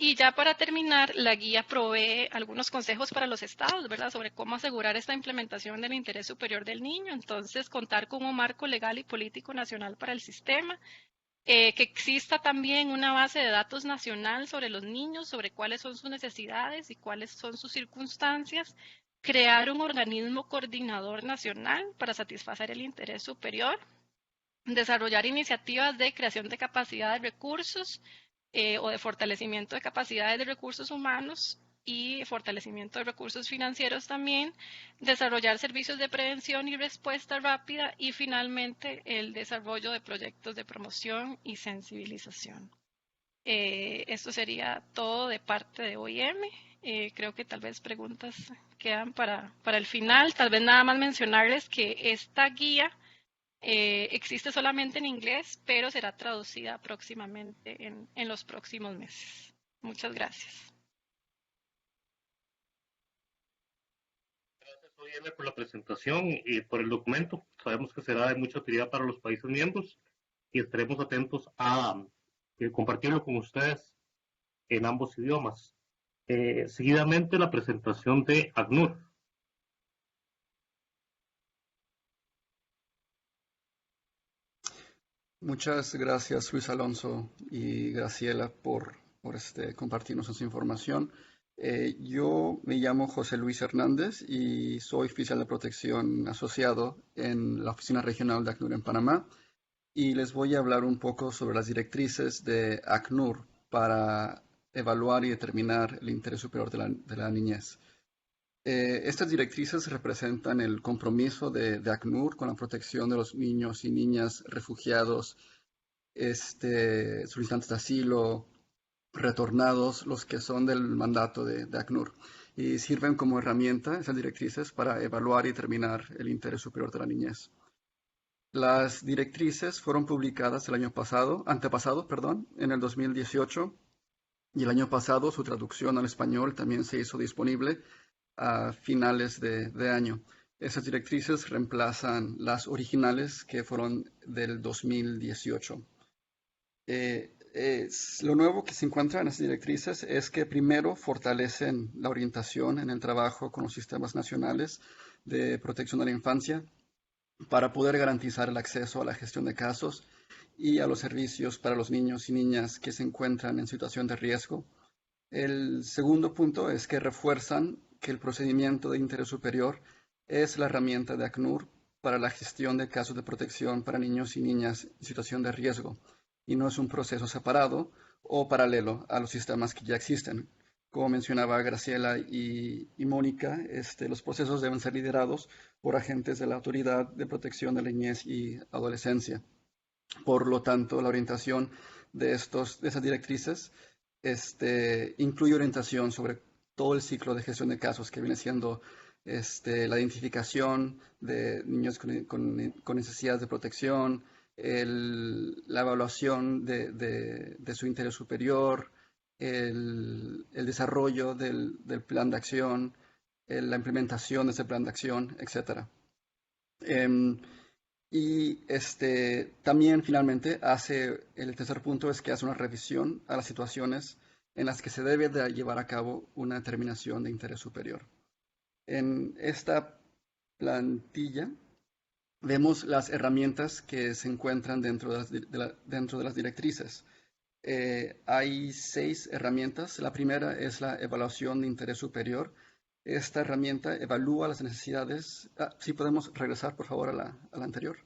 Y ya para terminar, la guía provee algunos consejos para los estados, ¿verdad?, sobre cómo asegurar esta implementación del interés superior del niño. Entonces, contar con un marco legal y político nacional para el sistema, que exista también una base de datos nacional sobre los niños, sobre cuáles son sus necesidades y cuáles son sus circunstancias, crear un organismo coordinador nacional para satisfacer el interés superior, desarrollar iniciativas de creación de capacidad de recursos, o de fortalecimiento de capacidades de recursos humanos y fortalecimiento de recursos financieros también, desarrollar servicios de prevención y respuesta rápida y finalmente el desarrollo de proyectos de promoción y sensibilización. Esto sería todo de parte de OIM. Creo que tal vez preguntas quedan para el final. Tal vez nada más mencionarles que esta guía existe solamente en inglés, pero será traducida próximamente en los próximos meses. Muchas gracias. Gracias, OIM, por la presentación y por el documento. Sabemos que será de mucha utilidad para los países miembros y estaremos atentos a compartirlo con ustedes en ambos idiomas. Seguidamente, la presentación de ACNUR. Muchas gracias, Luis Alonso y Graciela, por compartirnos esa información. Yo me llamo José Luis Hernández y soy oficial de protección asociado en la Oficina Regional de ACNUR en Panamá, y les voy a hablar un poco sobre las directrices de ACNUR para evaluar y determinar el interés superior de la niñez. Estas directrices representan el compromiso de ACNUR con la protección de los niños y niñas refugiados, solicitantes de asilo, retornados, los que son del mandato de ACNUR, y sirven como herramienta esas directrices para evaluar y determinar el interés superior de la niñez. Las directrices fueron publicadas el antepasado, en el 2018, y el año pasado su traducción al español también se hizo disponible a finales de año. Esas directrices reemplazan las originales que fueron del 2018. Lo nuevo que se encuentra en esas directrices es que primero fortalecen la orientación en el trabajo con los sistemas nacionales de protección de la infancia para poder garantizar el acceso a la gestión de casos y a los servicios para los niños y niñas que se encuentran en situación de riesgo. El segundo punto es que refuerzan que el procedimiento de interés superior es la herramienta de ACNUR para la gestión de casos de protección para niños y niñas en situación de riesgo y no es un proceso separado o paralelo a los sistemas que ya existen. Como mencionaba Graciela y Mónica, los procesos deben ser liderados por agentes de la Autoridad de Protección de la Niñez y Adolescencia. Por lo tanto, la orientación de esas directrices incluye orientación sobre todo el ciclo de gestión de casos que viene siendo la identificación de niños con necesidades de protección, la evaluación de su interés superior, el desarrollo del plan de acción, la implementación de ese plan de acción, etc. Y también finalmente el tercer punto es que hace una revisión a las situaciones en las que se debe de llevar a cabo una determinación de interés superior. En esta plantilla vemos las herramientas que se encuentran dentro de las directrices. Hay 6 herramientas. La primera es la evaluación de interés superior. Esta herramienta evalúa las necesidades. Si podemos regresar, por favor, a la anterior.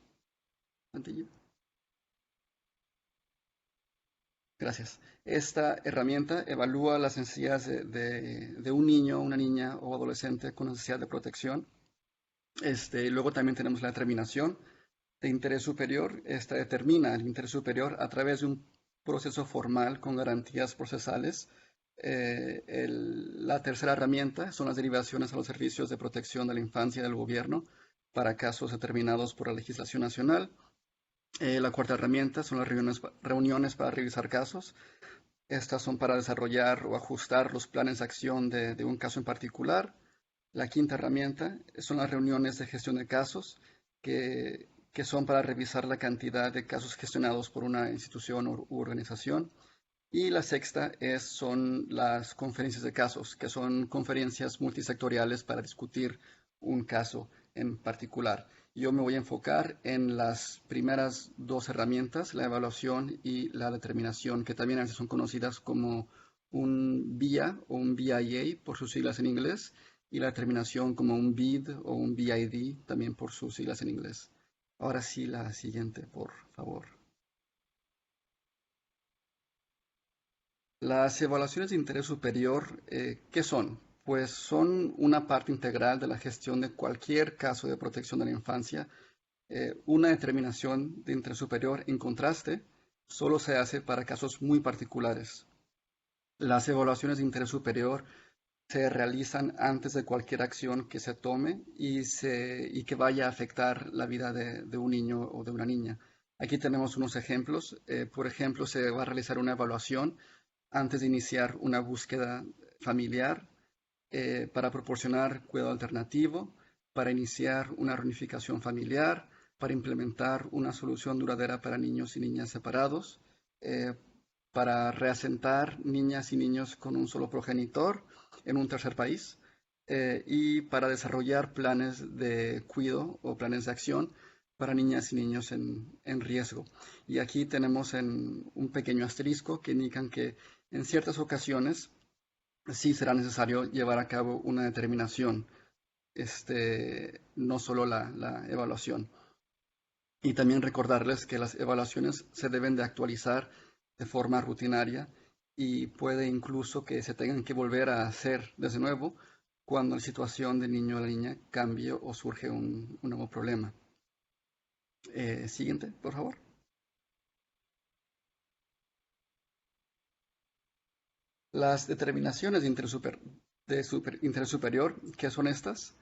Gracias. Esta herramienta evalúa las necesidades de un niño, una niña o adolescente con necesidad de protección. Luego también tenemos la determinación de interés superior. Esta determina el interés superior a través de un proceso formal con garantías procesales. La tercera herramienta son las derivaciones a los servicios de protección de la infancia del gobierno para casos determinados por la legislación nacional. La cuarta herramienta son las reuniones para revisar casos. Estas son para desarrollar o ajustar los planes de acción de un caso en particular. La quinta herramienta son las reuniones de gestión de casos, que son para revisar la cantidad de casos gestionados por una institución u organización. Y la sexta son las conferencias de casos, que son conferencias multisectoriales para discutir un caso en particular. Yo me voy a enfocar en las primeras 2 herramientas, la evaluación y la determinación, que también a veces son conocidas como un BIA o un BIA por sus siglas en inglés, y la determinación como un BID o un BID también por sus siglas en inglés. Ahora sí, la siguiente, por favor. Las evaluaciones de interés superior, ¿qué son? Pues son una parte integral de la gestión de cualquier caso de protección de la infancia. Una determinación de interés superior, en contraste, solo se hace para casos muy particulares. Las evaluaciones de interés superior se realizan antes de cualquier acción que se tome y que vaya a afectar la vida de un niño o de una niña. Aquí tenemos unos ejemplos. Por ejemplo, se va a realizar una evaluación antes de iniciar una búsqueda familiar, para proporcionar cuidado alternativo, para iniciar una reunificación familiar, para implementar una solución duradera para niños y niñas separados, para reasentar niñas y niños con un solo progenitor en un tercer país, y para desarrollar planes de cuidado o planes de acción para niñas y niños en riesgo. Y aquí tenemos un pequeño asterisco que indican que en ciertas ocasiones sí será necesario llevar a cabo una determinación, no solo la evaluación. Y también recordarles que las evaluaciones se deben de actualizar de forma rutinaria y puede incluso que se tengan que volver a hacer desde nuevo cuando la situación del niño o la niña cambie o surge un nuevo problema. Siguiente, por favor. Las determinaciones de interés superior, ¿qué son estas?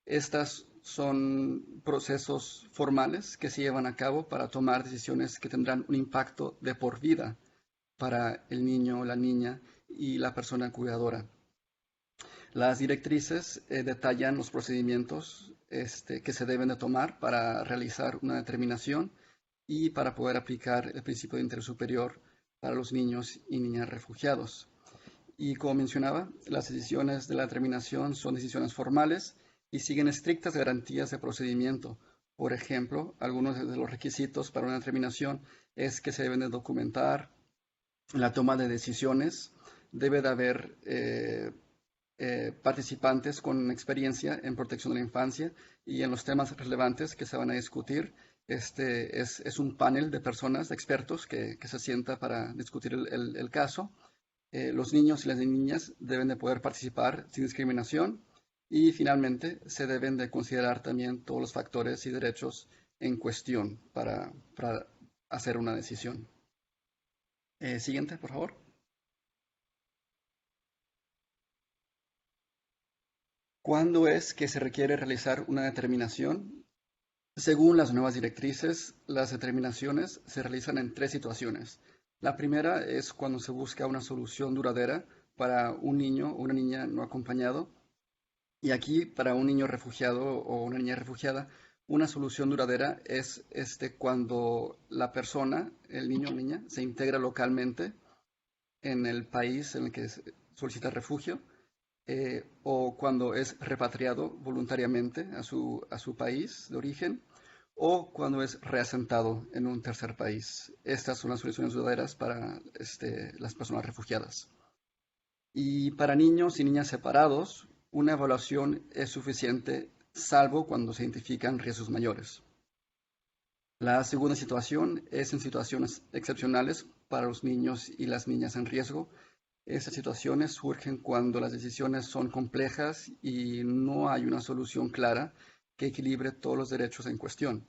Estas son procesos formales que se llevan a cabo para tomar decisiones que tendrán un impacto de por vida para el niño, la niña y la persona cuidadora. Las directrices detallan los procedimientos que se deben de tomar para realizar una determinación y para poder aplicar el principio de interés superior para los niños y niñas refugiados. Y como mencionaba, las decisiones de la determinación son decisiones formales y siguen estrictas garantías de procedimiento. Por ejemplo, algunos de los requisitos para una determinación es que se deben de documentar la toma de decisiones, debe de haber participantes con experiencia en protección de la infancia y en los temas relevantes que se van a discutir. Es un panel de personas, de expertos, que se sienta para discutir el caso. Los niños y las niñas deben de poder participar sin discriminación y finalmente se deben de considerar también todos los factores y derechos en cuestión para hacer una decisión. Siguiente, por favor. ¿Cuándo es que se requiere realizar una determinación? Según las nuevas directrices, las determinaciones se realizan en 3 situaciones. La primera es cuando se busca una solución duradera para un niño o una niña no acompañado. Y aquí, para un niño refugiado o una niña refugiada, una solución duradera es cuando la persona, el niño o niña, se integra localmente en el país en el que solicita refugio, o cuando es repatriado voluntariamente a su país de origen, o cuando es reasentado en un tercer país. Estas son las soluciones duraderas para las personas refugiadas. Y para niños y niñas separados, una evaluación es suficiente, salvo cuando se identifican riesgos mayores. La segunda situación es en situaciones excepcionales para los niños y las niñas en riesgo. Estas situaciones surgen cuando las decisiones son complejas y no hay una solución clara que equilibre todos los derechos en cuestión.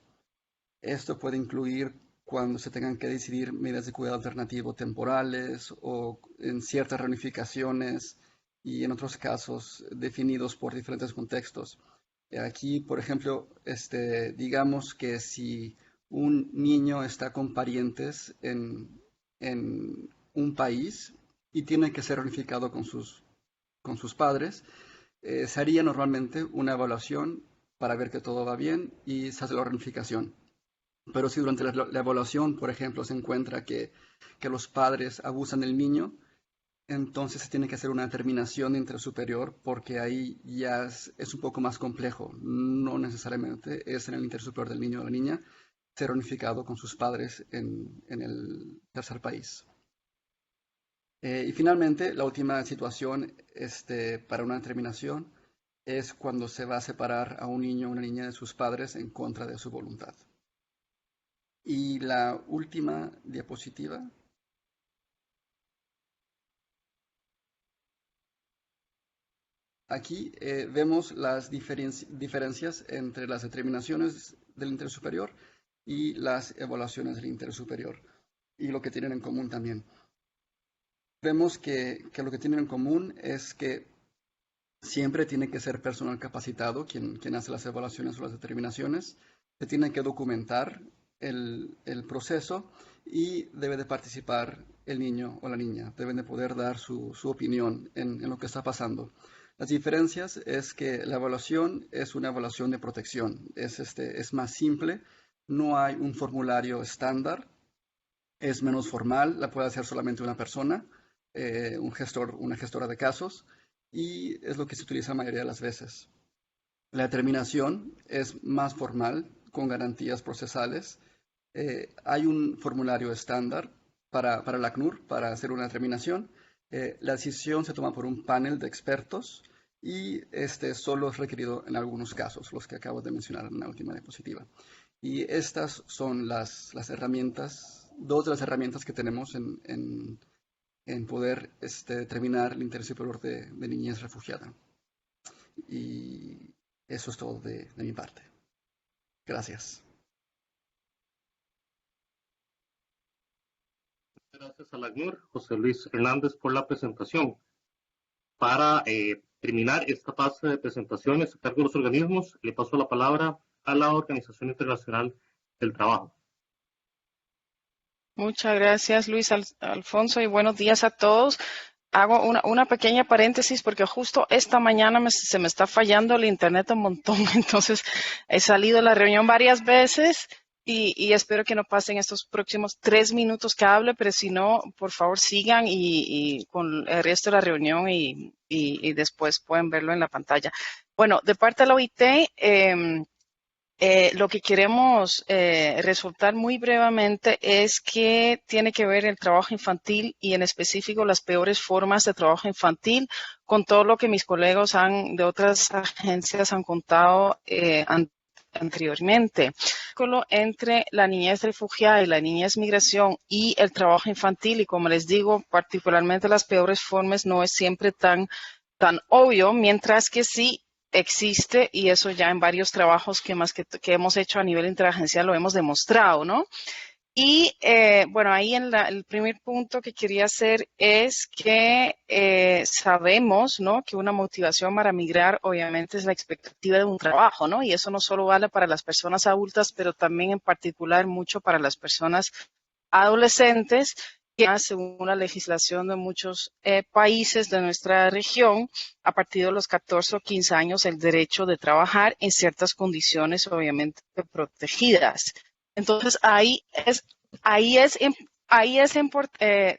Esto puede incluir cuando se tengan que decidir medidas de cuidado alternativo temporales o en ciertas reunificaciones y en otros casos definidos por diferentes contextos. Aquí, por ejemplo, digamos que si un niño está con parientes en un país y tiene que ser reunificado con sus padres, se haría normalmente una evaluación para ver que todo va bien y se hace la reunificación. Pero si durante la evaluación, por ejemplo, se encuentra que los padres abusan del niño, entonces se tiene que hacer una determinación de interés superior porque ahí ya es un poco más complejo. No necesariamente es en el interés superior del niño o la niña ser reunificado con sus padres en el tercer país. Y finalmente, la última situación para una determinación es cuando se va a separar a un niño o una niña de sus padres en contra de su voluntad. Y la última diapositiva. Aquí vemos las diferencias entre las determinaciones del interés superior y las evaluaciones del interés superior y lo que tienen en común también. Vemos que lo que tienen en común es que siempre tiene que ser personal capacitado quien hace las evaluaciones o las determinaciones. Se tiene que documentar el proceso y debe de participar el niño o la niña. Deben de poder dar su opinión en lo que está pasando. Las diferencias es que la evaluación es una evaluación de protección. Es más simple, no hay un formulario estándar, es menos formal, la puede hacer solamente una persona, un gestor, una gestora de casos, y es lo que se utiliza la mayoría de las veces. La determinación es más formal, con garantías procesales. Hay un formulario estándar para el ACNUR para hacer una determinación. La decisión se toma por un panel de expertos y solo es requerido en algunos casos, los que acabo de mencionar en la última diapositiva. Y estas son las herramientas, 2 de las herramientas que tenemos en poder determinar el interés superior de niñez refugiada. Y eso es todo de mi parte. Gracias. Gracias al ACNUR, José Luis Hernández, por la presentación. Para terminar esta fase de presentaciones a cargo de los organismos, le paso la palabra a la Organización Internacional del Trabajo. Muchas gracias, Luis Alfonso, y buenos días a todos. hago una pequeña paréntesis porque justo esta mañana se me está fallando el internet un montón, entonces he salido de la reunión varias veces y espero que no pasen estos próximos 3 minutos que hable, pero si no, por favor sigan y con el resto de la reunión y después pueden verlo en la pantalla. Bueno, de parte de la OIT, lo que queremos resaltar muy brevemente es que tiene que ver el trabajo infantil y en específico las peores formas de trabajo infantil con todo lo que mis colegas de otras agencias han contado anteriormente. Entre la niñez refugiada y la niñez migración y el trabajo infantil, y como les digo, particularmente las peores formas, no es siempre tan obvio, mientras que sí existe, y eso ya en varios trabajos que hemos hecho a nivel interagencial lo hemos demostrado, ¿no? Y bueno, ahí el primer punto que quería hacer es que sabemos, ¿no?, que una motivación para migrar obviamente es la expectativa de un trabajo, ¿no? Y eso no solo vale para las personas adultas, pero también en particular mucho para las personas adolescentes, que según la legislación de muchos países de nuestra región, a partir de los 14 o 15 años, el derecho de trabajar en ciertas condiciones obviamente protegidas. Entonces,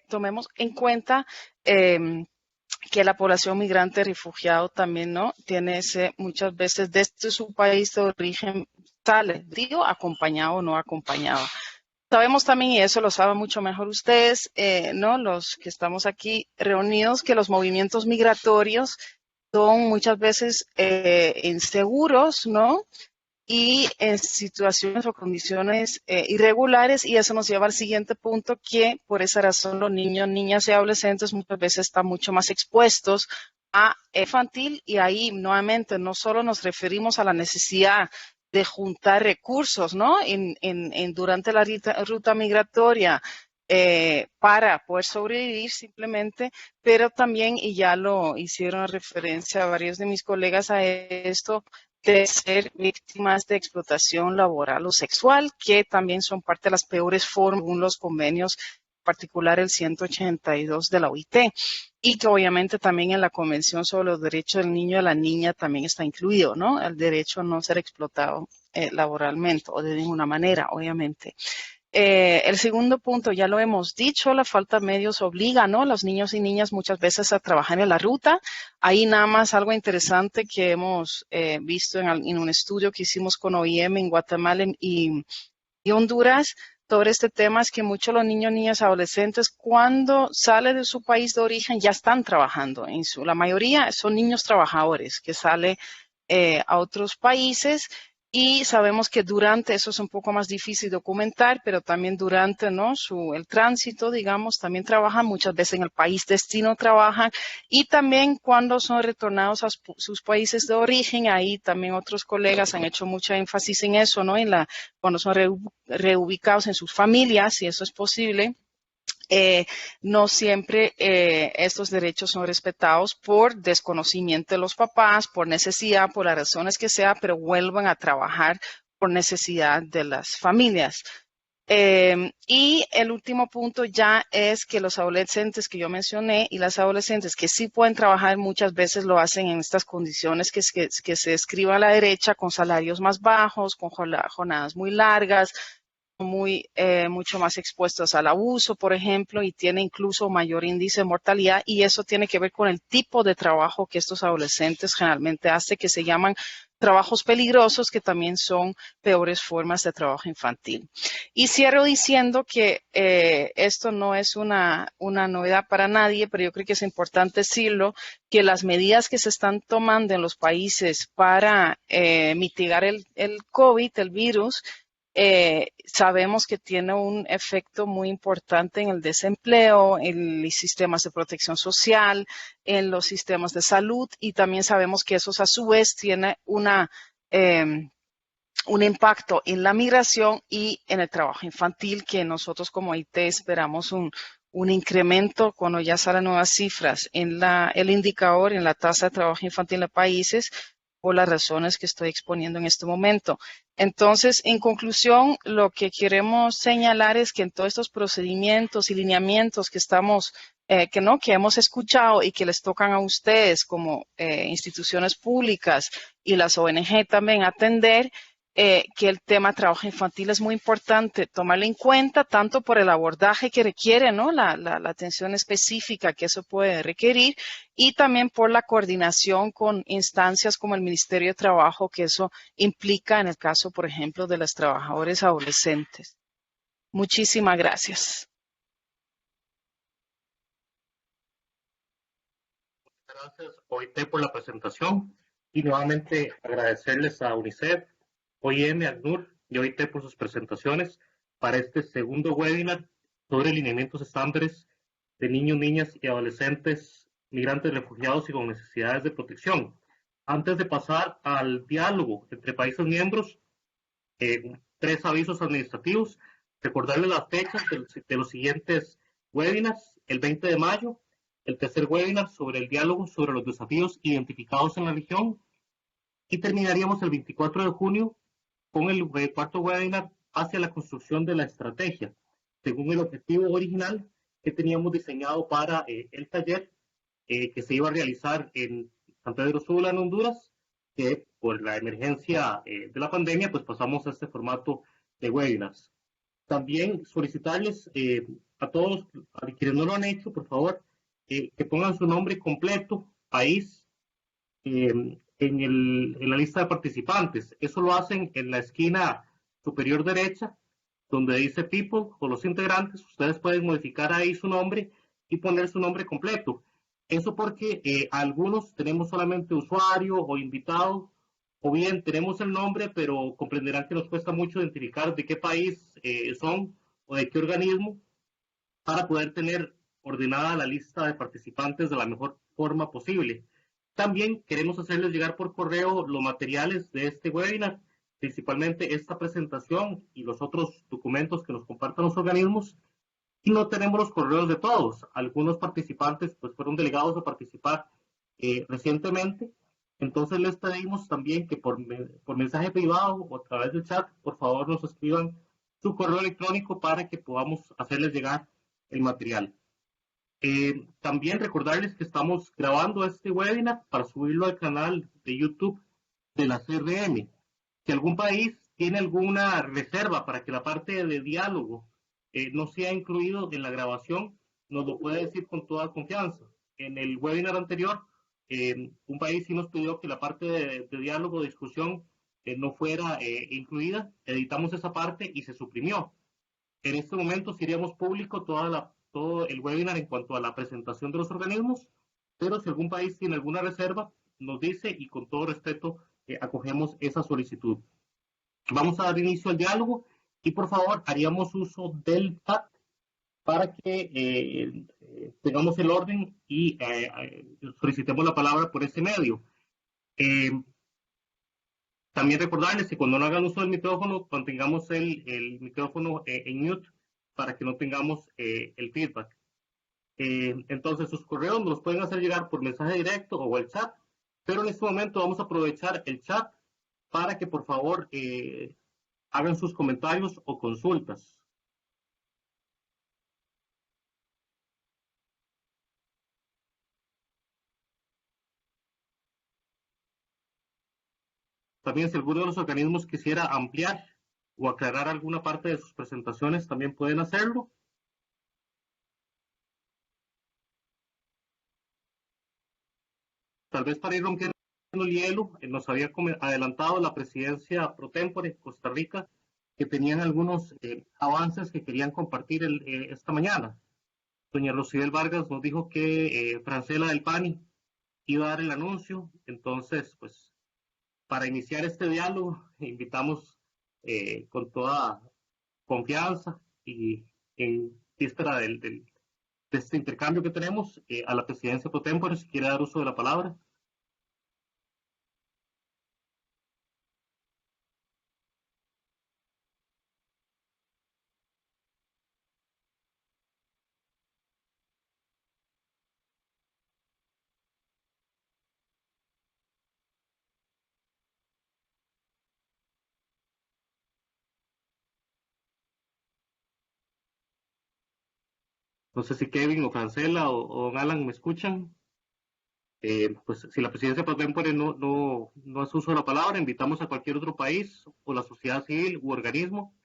tomemos en cuenta que la población migrante refugiado también, ¿no?, tiene muchas veces desde su país de origen sale, digo, acompañado o no acompañado. Sabemos también, y eso lo saben mucho mejor ustedes, ¿no?, los que estamos aquí reunidos, que los movimientos migratorios son muchas veces inseguros, ¿no?, y en situaciones o condiciones irregulares, y eso nos lleva al siguiente punto, que por esa razón los niños, niñas y adolescentes muchas veces están mucho más expuestos a infantil, y ahí nuevamente no solo nos referimos a la necesidad de juntar recursos, ¿no?, durante la ruta migratoria para poder sobrevivir simplemente, pero también, y ya lo hicieron referencia a varios de mis colegas a esto, de ser víctimas de explotación laboral o sexual, que también son parte de las peores formas según los convenios, en particular el 182 de la OIT, y que obviamente también en la Convención sobre los Derechos del Niño y de la Niña también está incluido, ¿no?, el derecho a no ser explotado laboralmente o de ninguna manera, obviamente. El segundo punto, ya lo hemos dicho, la falta de medios obliga, ¿no?, a los niños y niñas muchas veces a trabajar en la ruta. Ahí nada más algo interesante que hemos visto en un estudio que hicimos con OIM en Guatemala y Honduras sobre este tema, es que muchos de los niños, niñas, adolescentes, cuando salen de su país de origen ya están trabajando. La mayoría son niños trabajadores que salen a otros países. Y sabemos que durante, eso es un poco más difícil documentar, pero también durante, ¿no?, el tránsito, digamos, también trabajan, muchas veces en el país destino trabajan, y también cuando son retornados a sus países de origen, ahí también otros colegas han hecho mucho énfasis en eso, ¿no?, cuando son reubicados en sus familias, si eso es posible. No siempre estos derechos son respetados por desconocimiento de los papás, por necesidad, por las razones que sea, pero vuelven a trabajar por necesidad de las familias. Y el último punto ya es que los adolescentes que yo mencioné y las adolescentes que sí pueden trabajar muchas veces lo hacen en estas condiciones que se describe a la derecha, con salarios más bajos, con jornadas muy largas, mucho más expuestos al abuso, por ejemplo, y tiene incluso mayor índice de mortalidad, y eso tiene que ver con el tipo de trabajo que estos adolescentes generalmente hacen, que se llaman trabajos peligrosos, que también son peores formas de trabajo infantil. Y cierro diciendo que esto no es una novedad para nadie, pero yo creo que es importante decirlo, que las medidas que se están tomando en los países para mitigar el COVID, el virus, sabemos que tiene un efecto muy importante en el desempleo, en los sistemas de protección social, en los sistemas de salud, y también sabemos que eso a su vez tiene un impacto en la migración y en el trabajo infantil, que nosotros como OIT esperamos un incremento cuando ya salen nuevas cifras en el indicador, en la tasa de trabajo infantil en países, por las razones que estoy exponiendo en este momento. Entonces, en conclusión, lo que queremos señalar es que en todos estos procedimientos y lineamientos que estamos, que hemos escuchado y que les tocan a ustedes como instituciones públicas y las ONG también atender, que el tema trabajo infantil es muy importante tomarlo en cuenta, tanto por el abordaje que requiere, ¿no? La atención específica que eso puede requerir, y también por la coordinación con instancias como el Ministerio de Trabajo, que eso implica en el caso, por ejemplo, de los trabajadores adolescentes. Muchísimas gracias. Gracias, OIT, por la presentación y nuevamente agradecerles a UNICEF, OIM, ACNUR y OIT por sus presentaciones para este segundo webinar sobre lineamientos estándares de niños, niñas y adolescentes migrantes, refugiados y con necesidades de protección. Antes de pasar al diálogo entre países miembros, 3 avisos administrativos. Recordarles las fechas de los siguientes webinars: el 20 de mayo, el tercer webinar sobre el diálogo sobre los desafíos identificados en la región, y terminaríamos el 24 de junio con el cuarto webinar hacia la construcción de la estrategia, según el objetivo original que teníamos diseñado para el taller que se iba a realizar en San Pedro Sula, en Honduras, que por la emergencia de la pandemia, pues pasamos a este formato de webinars. También solicitarles a todos, a quienes no lo han hecho, por favor, que pongan su nombre completo, país, en la lista de participantes. Eso lo hacen en la esquina superior derecha, donde dice People o los integrantes. Ustedes pueden modificar ahí su nombre y poner su nombre completo. Eso porque algunos tenemos solamente usuario o invitado, o bien tenemos el nombre, pero comprenderán que nos cuesta mucho identificar de qué país son o de qué organismo, para poder tener ordenada la lista de participantes de la mejor forma posible. También queremos hacerles llegar por correo los materiales de este webinar, principalmente esta presentación y los otros documentos que nos compartan los organismos. Y no tenemos los correos de todos. Algunos participantes pues fueron delegados a participar recientemente. Entonces les pedimos también que por mensaje privado o a través del chat, por favor nos escriban su correo electrónico para que podamos hacerles llegar el material. También recordarles que estamos grabando este webinar para subirlo al canal de YouTube de la CRM. Si algún país tiene alguna reserva para que la parte de diálogo no sea incluido en la grabación, nos lo puede decir con toda confianza. En el webinar anterior, un país sí nos pidió que la parte de diálogo, de discusión, no fuera incluida. Editamos esa parte y se suprimió. En este momento seríamos público todo el webinar en cuanto a la presentación de los organismos, pero si algún país tiene alguna reserva, nos dice y con todo respeto acogemos esa solicitud. Vamos a dar inicio al diálogo y por favor haríamos uso del chat para que tengamos el orden y solicitemos la palabra por ese medio. También recordarles que cuando no hagan uso del micrófono, mantengamos el micrófono en mute para que no tengamos el feedback. Entonces sus correos nos los pueden hacer llegar por mensaje directo o el chat, pero en este momento vamos a aprovechar el chat para que por favor hagan sus comentarios o consultas. También si alguno de los organismos quisiera ampliar o aclarar alguna parte de sus presentaciones, también pueden hacerlo. Tal vez para ir rompiendo el hielo, nos había adelantado la presidencia pro tempore Costa Rica que tenían algunos avances que querían compartir esta mañana. Doña Rosibel Vargas nos dijo que Francela del PANI iba a dar el anuncio. Entonces, pues, para iniciar este diálogo, invitamos con toda confianza y en víspera de este intercambio que tenemos a la presidencia pro tempore, si quiere dar uso de la palabra. No sé si Kevin o Francela o don Alan me escuchan. Pues si la presidencia por tempore no hace uso de la palabra, invitamos a cualquier otro país o la sociedad civil u organismo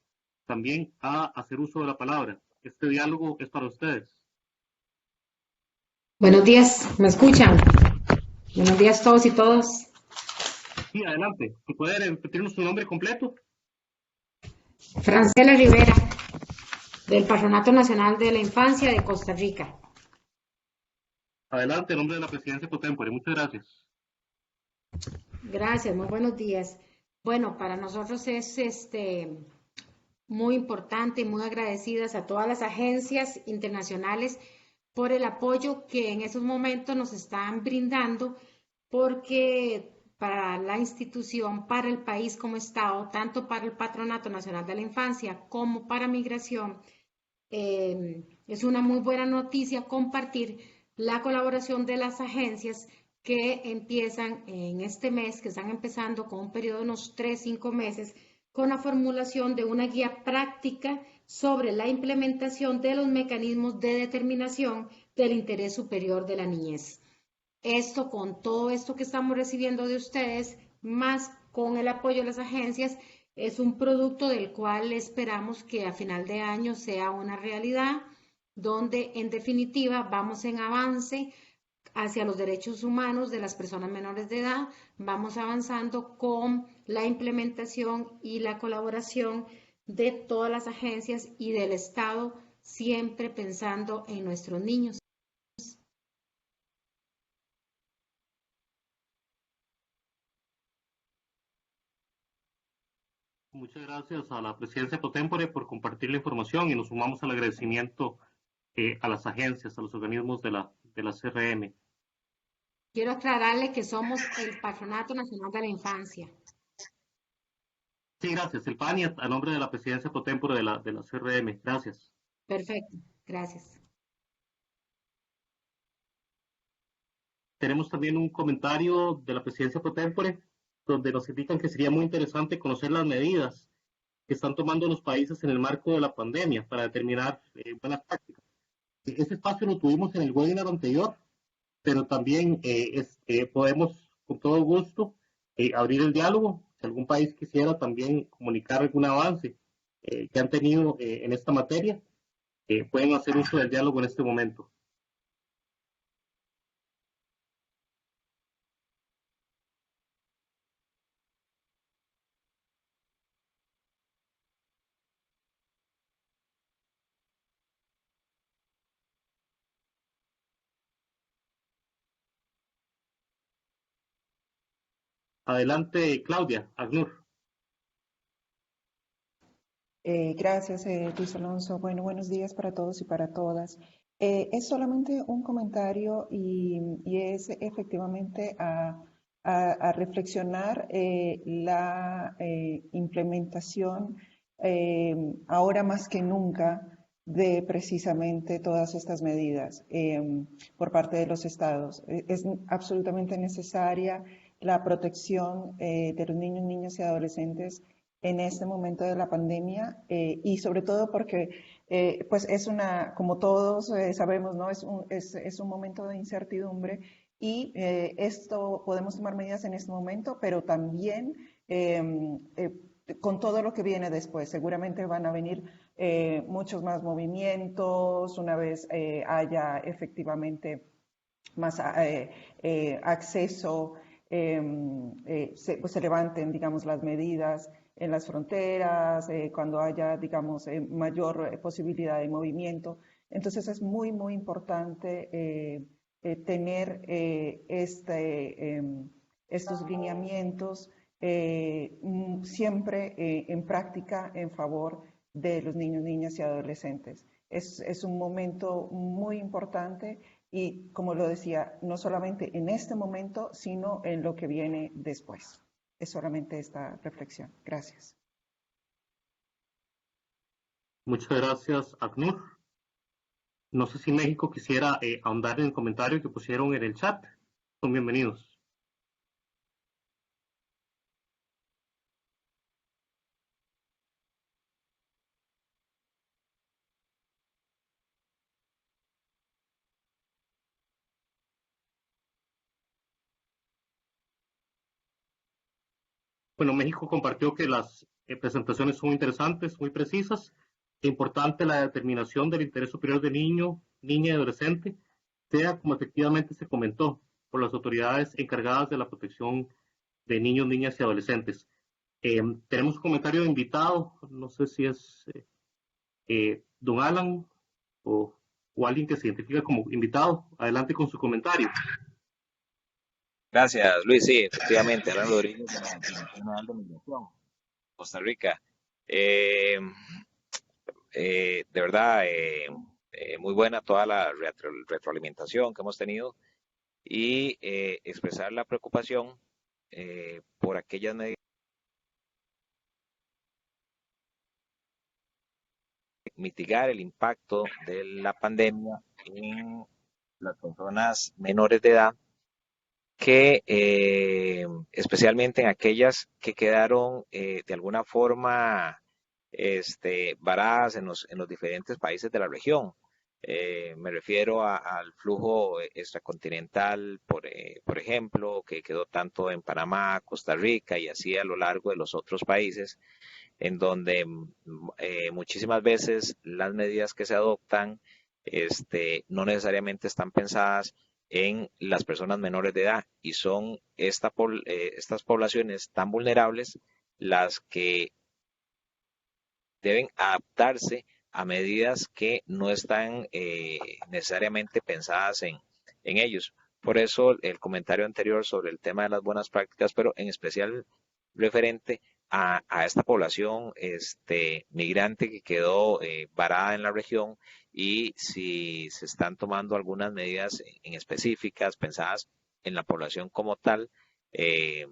también a hacer uso de la palabra. Este diálogo es para ustedes. Buenos días, ¿me escuchan? Buenos días todos y todas. Sí, adelante. Si puede repetirnos su nombre completo. Francela Rivera, del Patronato Nacional de la Infancia de Costa Rica. Adelante, en nombre de la presidencia por tempore. Muchas gracias. Gracias, muy buenos días. Bueno, para nosotros es muy importante y muy agradecidas a todas las agencias internacionales por el apoyo que en esos momentos nos están brindando, porque para la institución, para el país como Estado, tanto para el Patronato Nacional de la Infancia como para Migración, es una muy buena noticia compartir la colaboración de las agencias que empiezan en este mes, que están empezando con un periodo de unos 3-5 meses, con la formulación de una guía práctica sobre la implementación de los mecanismos de determinación del interés superior de la niñez. Esto, con todo esto que estamos recibiendo de ustedes, más con el apoyo de las agencias, es un producto del cual esperamos que a final de año sea una realidad, donde en definitiva vamos en avance hacia los derechos humanos de las personas menores de edad, vamos avanzando con la implementación y la colaboración de todas las agencias y del Estado, siempre pensando en nuestros niños. Muchas gracias a la presidencia por tempore por compartir la información y nos sumamos al agradecimiento a las agencias, a los organismos de la CRM. Quiero aclararle que somos el Patronato Nacional de la Infancia. Sí, gracias. El PANI a nombre de la presidencia por tempore de la CRM. Gracias. Perfecto, gracias. Tenemos también un comentario de la presidencia por tempore donde nos indican que sería muy interesante conocer las medidas que están tomando los países en el marco de la pandemia para determinar buenas prácticas. Ese espacio lo tuvimos en el webinar anterior, pero también podemos con todo gusto abrir el diálogo. Si algún país quisiera también comunicar algún avance que han tenido en esta materia, pueden hacer uso del diálogo en este momento. Adelante, Claudia Agnur. Gracias, Luis Alonso. Bueno, buenos días para todos y para todas. Es solamente un comentario y es efectivamente a reflexionar la implementación ahora más que nunca de precisamente todas estas medidas por parte de los estados. Es absolutamente necesaria la protección de los niños, niñas y adolescentes en este momento de la pandemia y sobre todo porque pues es una, como todos sabemos, ¿no? Es un momento de incertidumbre y esto podemos tomar medidas en este momento, pero también con todo lo que viene después. Seguramente van a venir muchos más movimientos una vez haya efectivamente más acceso, pues se levanten, digamos, las medidas en las fronteras, cuando haya, digamos, mayor posibilidad de movimiento. Entonces es muy, muy importante tener estos lineamientos siempre en práctica en favor de los niños, niñas y adolescentes. Es un momento muy importante y, como lo decía, no solamente en este momento, sino en lo que viene después. Es solamente esta reflexión. Gracias. Muchas gracias, Agnur. No sé si México quisiera ahondar en el comentario que pusieron en el chat. Son bienvenidos. Bueno, México compartió que las presentaciones son interesantes, muy precisas. Importante la determinación del interés superior del niño, niña y adolescente, sea como efectivamente se comentó por las autoridades encargadas de la protección de niños, niñas y adolescentes. Tenemos un comentario de invitado, no sé si es don Alan o alguien que se identifica como invitado. Adelante con su comentario. Gracias, Luis. Sí, efectivamente, Alan Rodríguez de la Nacional de Migración, Costa Rica. De verdad, muy buena toda la retroalimentación que hemos tenido y expresar la preocupación por aquellas medidas mitigar el impacto de la pandemia en las personas menores de edad, que especialmente en aquellas que quedaron de alguna forma varadas en los diferentes países de la región. Me refiero al flujo extracontinental, por ejemplo, que quedó tanto en Panamá, Costa Rica y así a lo largo de los otros países, en donde muchísimas veces las medidas que se adoptan no necesariamente están pensadas en las personas menores de edad y son estas poblaciones tan vulnerables las que deben adaptarse a medidas que no están necesariamente pensadas en ellos. Por eso el comentario anterior sobre el tema de las buenas prácticas, pero en especial referente a esta población migrante que quedó varada en la región y si se están tomando algunas medidas en específicas pensadas en la población como tal de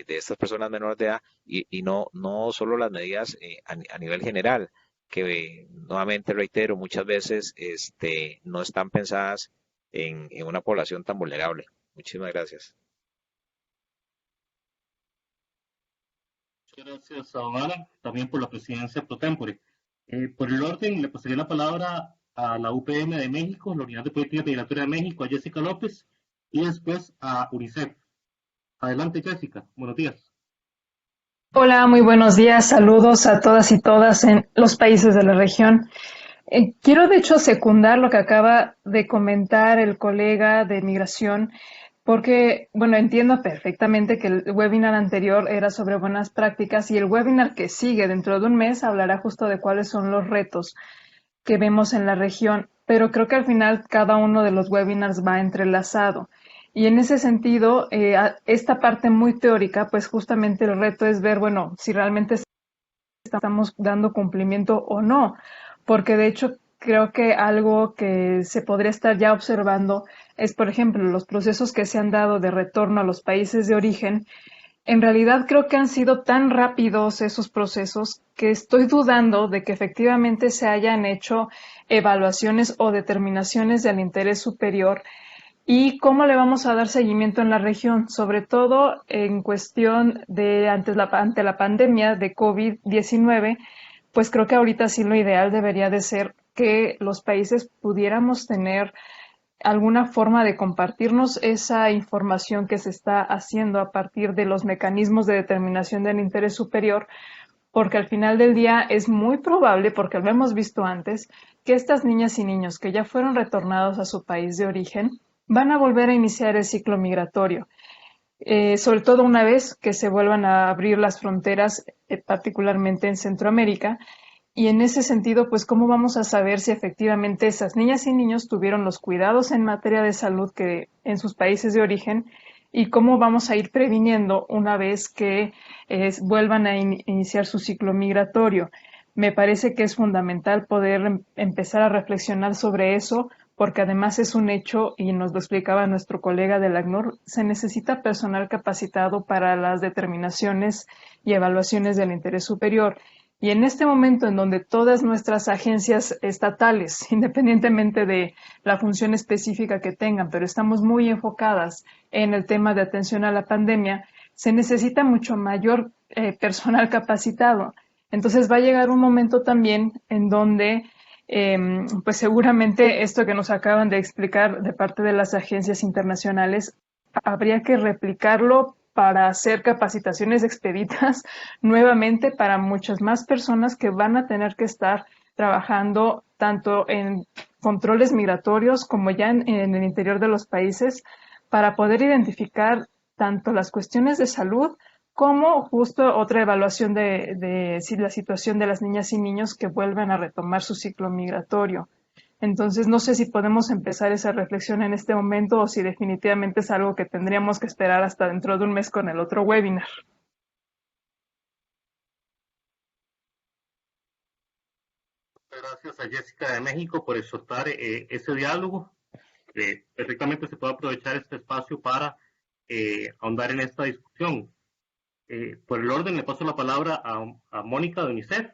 estas personas menores de edad y no solo las medidas a nivel general, que nuevamente reitero, muchas veces no están pensadas en una población tan vulnerable. Muchísimas gracias. Muchas gracias a don Alan, también por la presidencia pro tempore. Por el orden, le pasaría la palabra a la UPM de México, la Unidad de Política Migratoria de México, a Jessica López, y después a UNICEF. Adelante, Jessica. Buenos días. Hola, muy buenos días. Saludos a todas y todas en los países de la región. Quiero, de hecho, secundar lo que acaba de comentar el colega de Migración, porque, bueno, entiendo perfectamente que el webinar anterior era sobre buenas prácticas y el webinar que sigue dentro de un mes hablará justo de cuáles son los retos que vemos en la región, pero creo que al final cada uno de los webinars va entrelazado. Y en ese sentido, esta parte muy teórica, pues justamente el reto es ver, bueno, si realmente estamos dando cumplimiento o no, porque de hecho creo que algo que se podría estar ya observando es, por ejemplo, los procesos que se han dado de retorno a los países de origen. En realidad creo que han sido tan rápidos esos procesos que estoy dudando de que efectivamente se hayan hecho evaluaciones o determinaciones del interés superior. ¿Y cómo le vamos a dar seguimiento en la región? Sobre todo en cuestión de ante la pandemia de COVID-19, pues creo que ahorita sí lo ideal debería de ser que los países pudiéramos tener alguna forma de compartirnos esa información que se está haciendo a partir de los mecanismos de determinación del interés superior, porque al final del día es muy probable, porque lo hemos visto antes, que estas niñas y niños que ya fueron retornados a su país de origen van a volver a iniciar el ciclo migratorio, sobre todo una vez que se vuelvan a abrir las fronteras, particularmente en Centroamérica. Y en ese sentido, pues, ¿cómo vamos a saber si efectivamente esas niñas y niños tuvieron los cuidados en materia de salud que en sus países de origen? ¿Y cómo vamos a ir previniendo una vez que vuelvan a iniciar su ciclo migratorio? Me parece que es fundamental poder empezar a reflexionar sobre eso, porque además es un hecho, y nos lo explicaba nuestro colega del ACNUR, se necesita personal capacitado para las determinaciones y evaluaciones del interés superior. Y en este momento en donde todas nuestras agencias estatales, independientemente de la función específica que tengan, pero estamos muy enfocadas en el tema de atención a la pandemia, se necesita mucho mayor personal capacitado. Entonces va a llegar un momento también en donde pues seguramente esto que nos acaban de explicar de parte de las agencias internacionales habría que replicarlo para hacer capacitaciones expeditas nuevamente para muchas más personas que van a tener que estar trabajando tanto en controles migratorios como ya en el interior de los países para poder identificar tanto las cuestiones de salud como justo otra evaluación de la situación de las niñas y niños que vuelven a retomar su ciclo migratorio. Entonces, no sé si podemos empezar esa reflexión en este momento o si definitivamente es algo que tendríamos que esperar hasta dentro de un mes con el otro webinar. Gracias a Jessica de México por exhortar ese diálogo. Perfectamente se puede aprovechar este espacio para ahondar en esta discusión. Por el orden, le paso la palabra a Mónica de UNICEF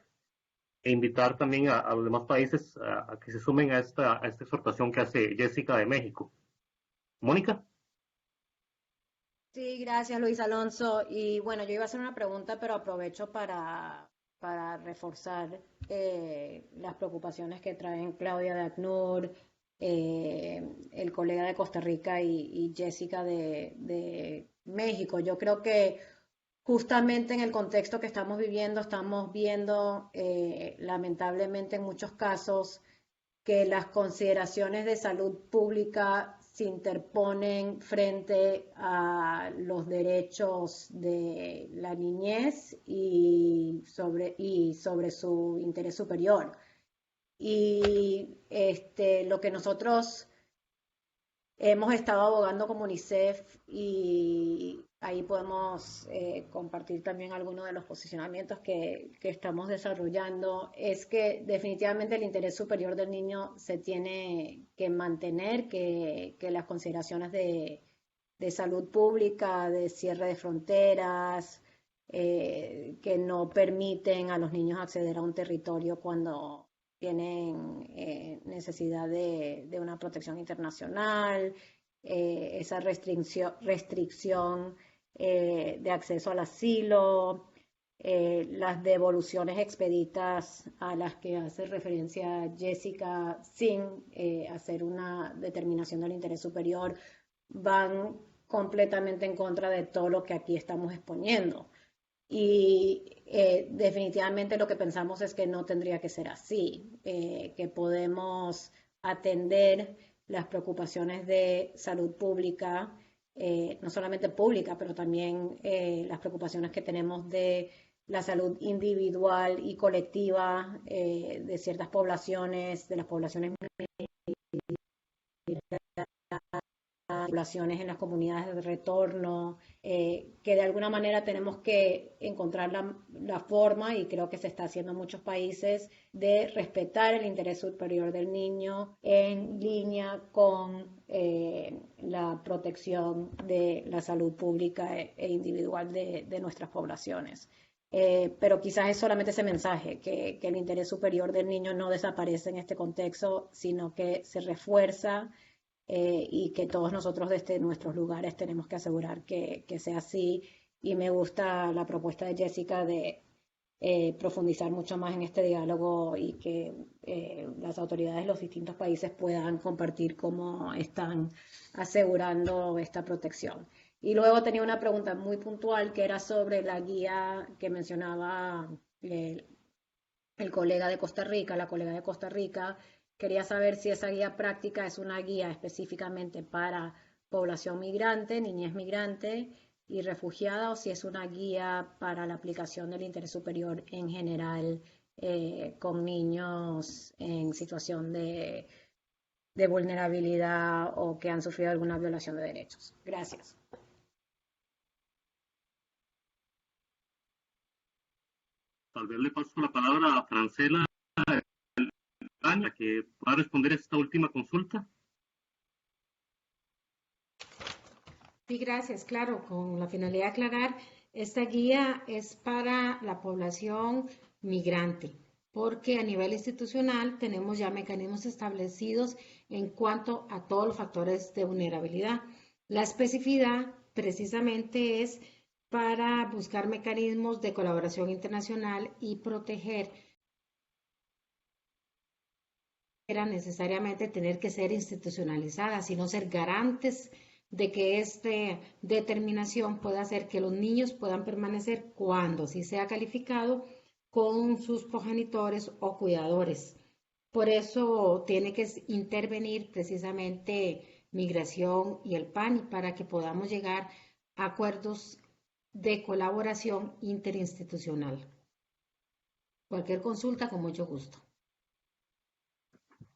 e invitar también a los demás países a que se sumen a esta exhortación que hace Jessica de México. Mónica. Sí, gracias Luis Alonso. Y bueno, yo iba a hacer una pregunta, pero aprovecho para reforzar las preocupaciones que traen Claudia de ACNUR, el colega de Costa Rica y Jessica de México. Yo creo que justamente en el contexto que estamos viviendo lamentablemente en muchos casos que las consideraciones de salud pública se interponen frente a los derechos de la niñez y sobre su interés superior. Y lo que nosotros hemos estado abogando como UNICEF, y ahí podemos compartir también algunos de los posicionamientos que estamos desarrollando, es que definitivamente el interés superior del niño se tiene que mantener, que las consideraciones de salud pública, de cierre de fronteras, que no permiten a los niños acceder a un territorio cuando tienen necesidad de una protección internacional, esa restricción de acceso al asilo, las devoluciones expeditas a las que hace referencia Jessica sin hacer una determinación del interés superior, van completamente en contra de todo lo que aquí estamos exponiendo. Y definitivamente lo que pensamos es que no tendría que ser así, que podemos atender las preocupaciones de salud pública, no solamente pública, pero también las preocupaciones que tenemos de la salud individual y colectiva de ciertas poblaciones, de las poblaciones en las comunidades de retorno, que de alguna manera tenemos que encontrar la forma, y creo que se está haciendo en muchos países, de respetar el interés superior del niño en línea con la protección de la salud pública e individual de nuestras poblaciones. Pero quizás es solamente ese mensaje, que el interés superior del niño no desaparece en este contexto, sino que se refuerza, y que todos nosotros desde nuestros lugares tenemos que asegurar que sea así. Y me gusta la propuesta de Jessica de profundizar mucho más en este diálogo y que las autoridades de los distintos países puedan compartir cómo están asegurando esta protección. Y luego tenía una pregunta muy puntual que era sobre la guía que mencionaba el colega de Costa Rica, la colega de Costa Rica. Quería saber si esa guía práctica es una guía específicamente para población migrante, niñez migrante y refugiada, o si es una guía para la aplicación del interés superior en general con niños en situación de vulnerabilidad o que han sufrido alguna violación de derechos. Gracias. Tal vez le paso la palabra a Francela para que pueda responder esta última consulta. Sí, gracias. Claro, con la finalidad de aclarar, esta guía es para la población migrante, porque a nivel institucional tenemos ya mecanismos establecidos en cuanto a todos los factores de vulnerabilidad. La especificidad precisamente es para buscar mecanismos de colaboración internacional y proteger. Era necesariamente tener que ser institucionalizadas, sino ser garantes de que esta determinación pueda hacer que los niños puedan permanecer cuando sí sea calificado con sus progenitores o cuidadores. Por eso tiene que intervenir precisamente Migración y el PANI para que podamos llegar a acuerdos de colaboración interinstitucional. Cualquier consulta, con mucho gusto.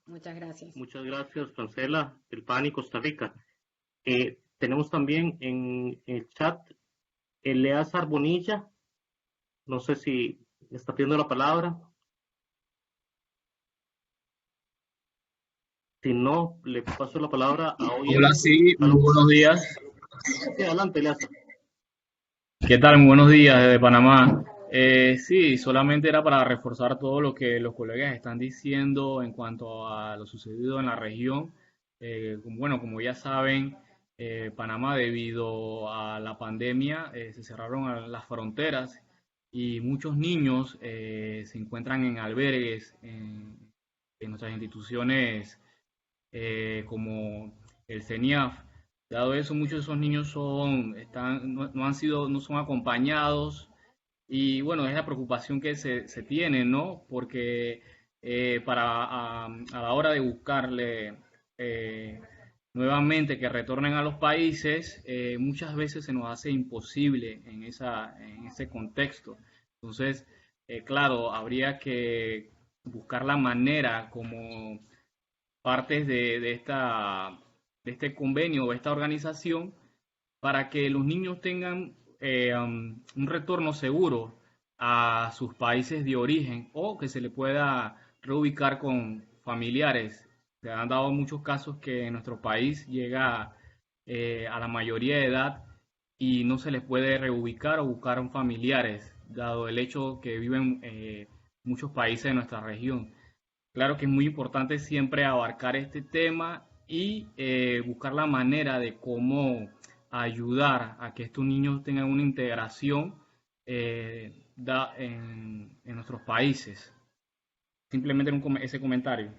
Muchas gracias. Muchas gracias, Francela, del PANI Costa Rica. Tenemos también en el chat Eleazar Bonilla. No sé si está pidiendo la palabra. Si no, le paso la palabra a hoy. Hola, sí, muy buenos días. Sí, adelante, Eleazar. ¿Qué tal? Muy buenos días desde Panamá. Sí, solamente era para reforzar todo lo que los colegas están diciendo en cuanto a lo sucedido en la región. Bueno, como ya saben, Panamá, debido a la pandemia, se cerraron las fronteras y muchos niños se encuentran en albergues en nuestras instituciones como el CENIAF. Dado eso, muchos de esos niños no son acompañados y bueno, es la preocupación que se tiene, ¿no? Porque a la hora de buscarle nuevamente que retornen a los países, muchas veces se nos hace imposible en ese contexto. Entonces, claro, habría que buscar la manera como partes de este convenio o esta organización para que los niños tengan un retorno seguro a sus países de origen o que se le pueda reubicar con familiares. Se han dado muchos casos que en nuestro país llega a la mayoría de edad y no se les puede reubicar o buscar familiares, dado el hecho que viven muchos países de nuestra región. Claro que es muy importante siempre abarcar este tema y buscar la manera de cómo ayudar a que estos niños tengan una integración en nuestros países. Simplemente ese comentario.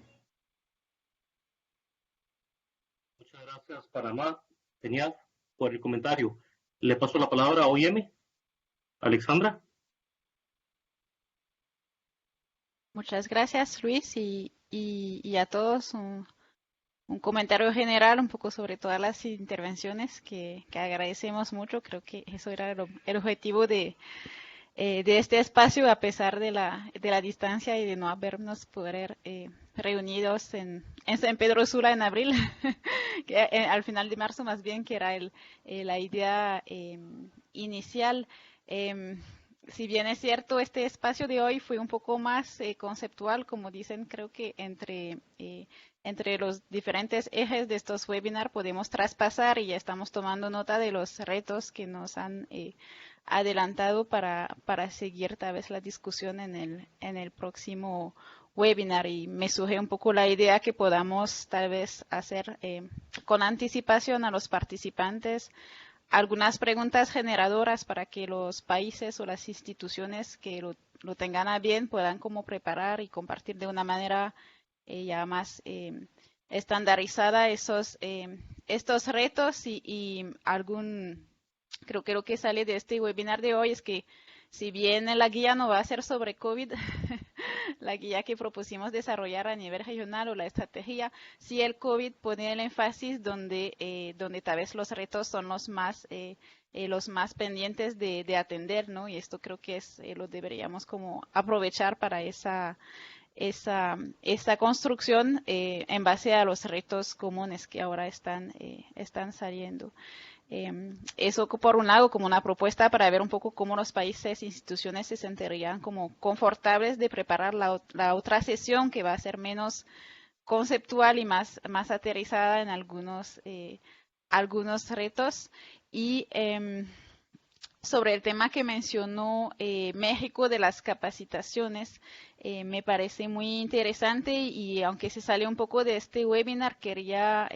Muchas gracias, Panamá. Genial, por el comentario. Le paso la palabra a OIM. Alexandra. Muchas gracias, Luis, y a todos un comentario general un poco sobre todas las intervenciones que agradecemos mucho. Creo que eso era el objetivo de este espacio, a pesar de la distancia y de no habernos poder reunidos en San Pedro Sula en abril, que, al final de marzo más bien, que era la idea inicial. Si bien es cierto, este espacio de hoy fue un poco más conceptual, como dicen, creo que entre los diferentes ejes de estos webinars podemos traspasar y ya estamos tomando nota de los retos que nos han adelantado para seguir tal vez la discusión en el próximo webinar. Y me surge un poco la idea que podamos tal vez hacer con anticipación a los participantes algunas preguntas generadoras para que los países o las instituciones que lo tengan a bien puedan como preparar y compartir de una manera ya más estandarizada estos retos y creo que lo que sale de este webinar de hoy es que si bien la guía no va a ser sobre COVID, la guía que propusimos desarrollar a nivel regional o la estrategia, sí el COVID pone el énfasis donde tal vez los retos son los más pendientes de atender, ¿no? Y esto creo que lo deberíamos como aprovechar para esa construcción en base a los retos comunes que ahora están saliendo. Eso por un lado como una propuesta para ver un poco cómo los países e instituciones se sentirían como confortables de preparar la otra sesión, que va a ser menos conceptual y más aterrizada en algunos retos. Y sobre el tema que mencionó México de las capacitaciones, me parece muy interesante y aunque se sale un poco de este webinar, quería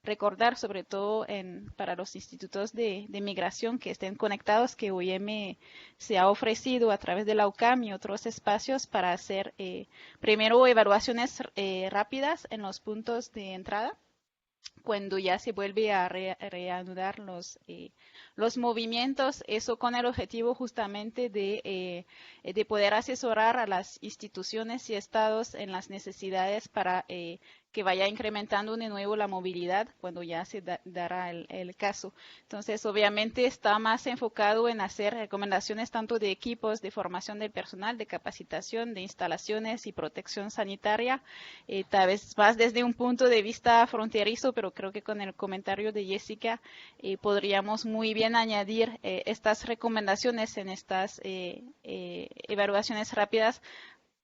recordar sobre todo para los institutos de migración que estén conectados, que OIM se ha ofrecido a través de la UCAM y otros espacios para hacer primero evaluaciones rápidas en los puntos de entrada cuando ya se vuelve a reanudar los movimientos, eso con el objetivo justamente de poder asesorar a las instituciones y estados en las necesidades para que vaya incrementando de nuevo la movilidad cuando ya se dará el caso. Entonces, obviamente está más enfocado en hacer recomendaciones tanto de equipos, de formación del personal, de capacitación, de instalaciones y protección sanitaria, tal vez más desde un punto de vista fronterizo, pero creo que con el comentario de Jessica podríamos muy bien añadir estas recomendaciones en estas evaluaciones rápidas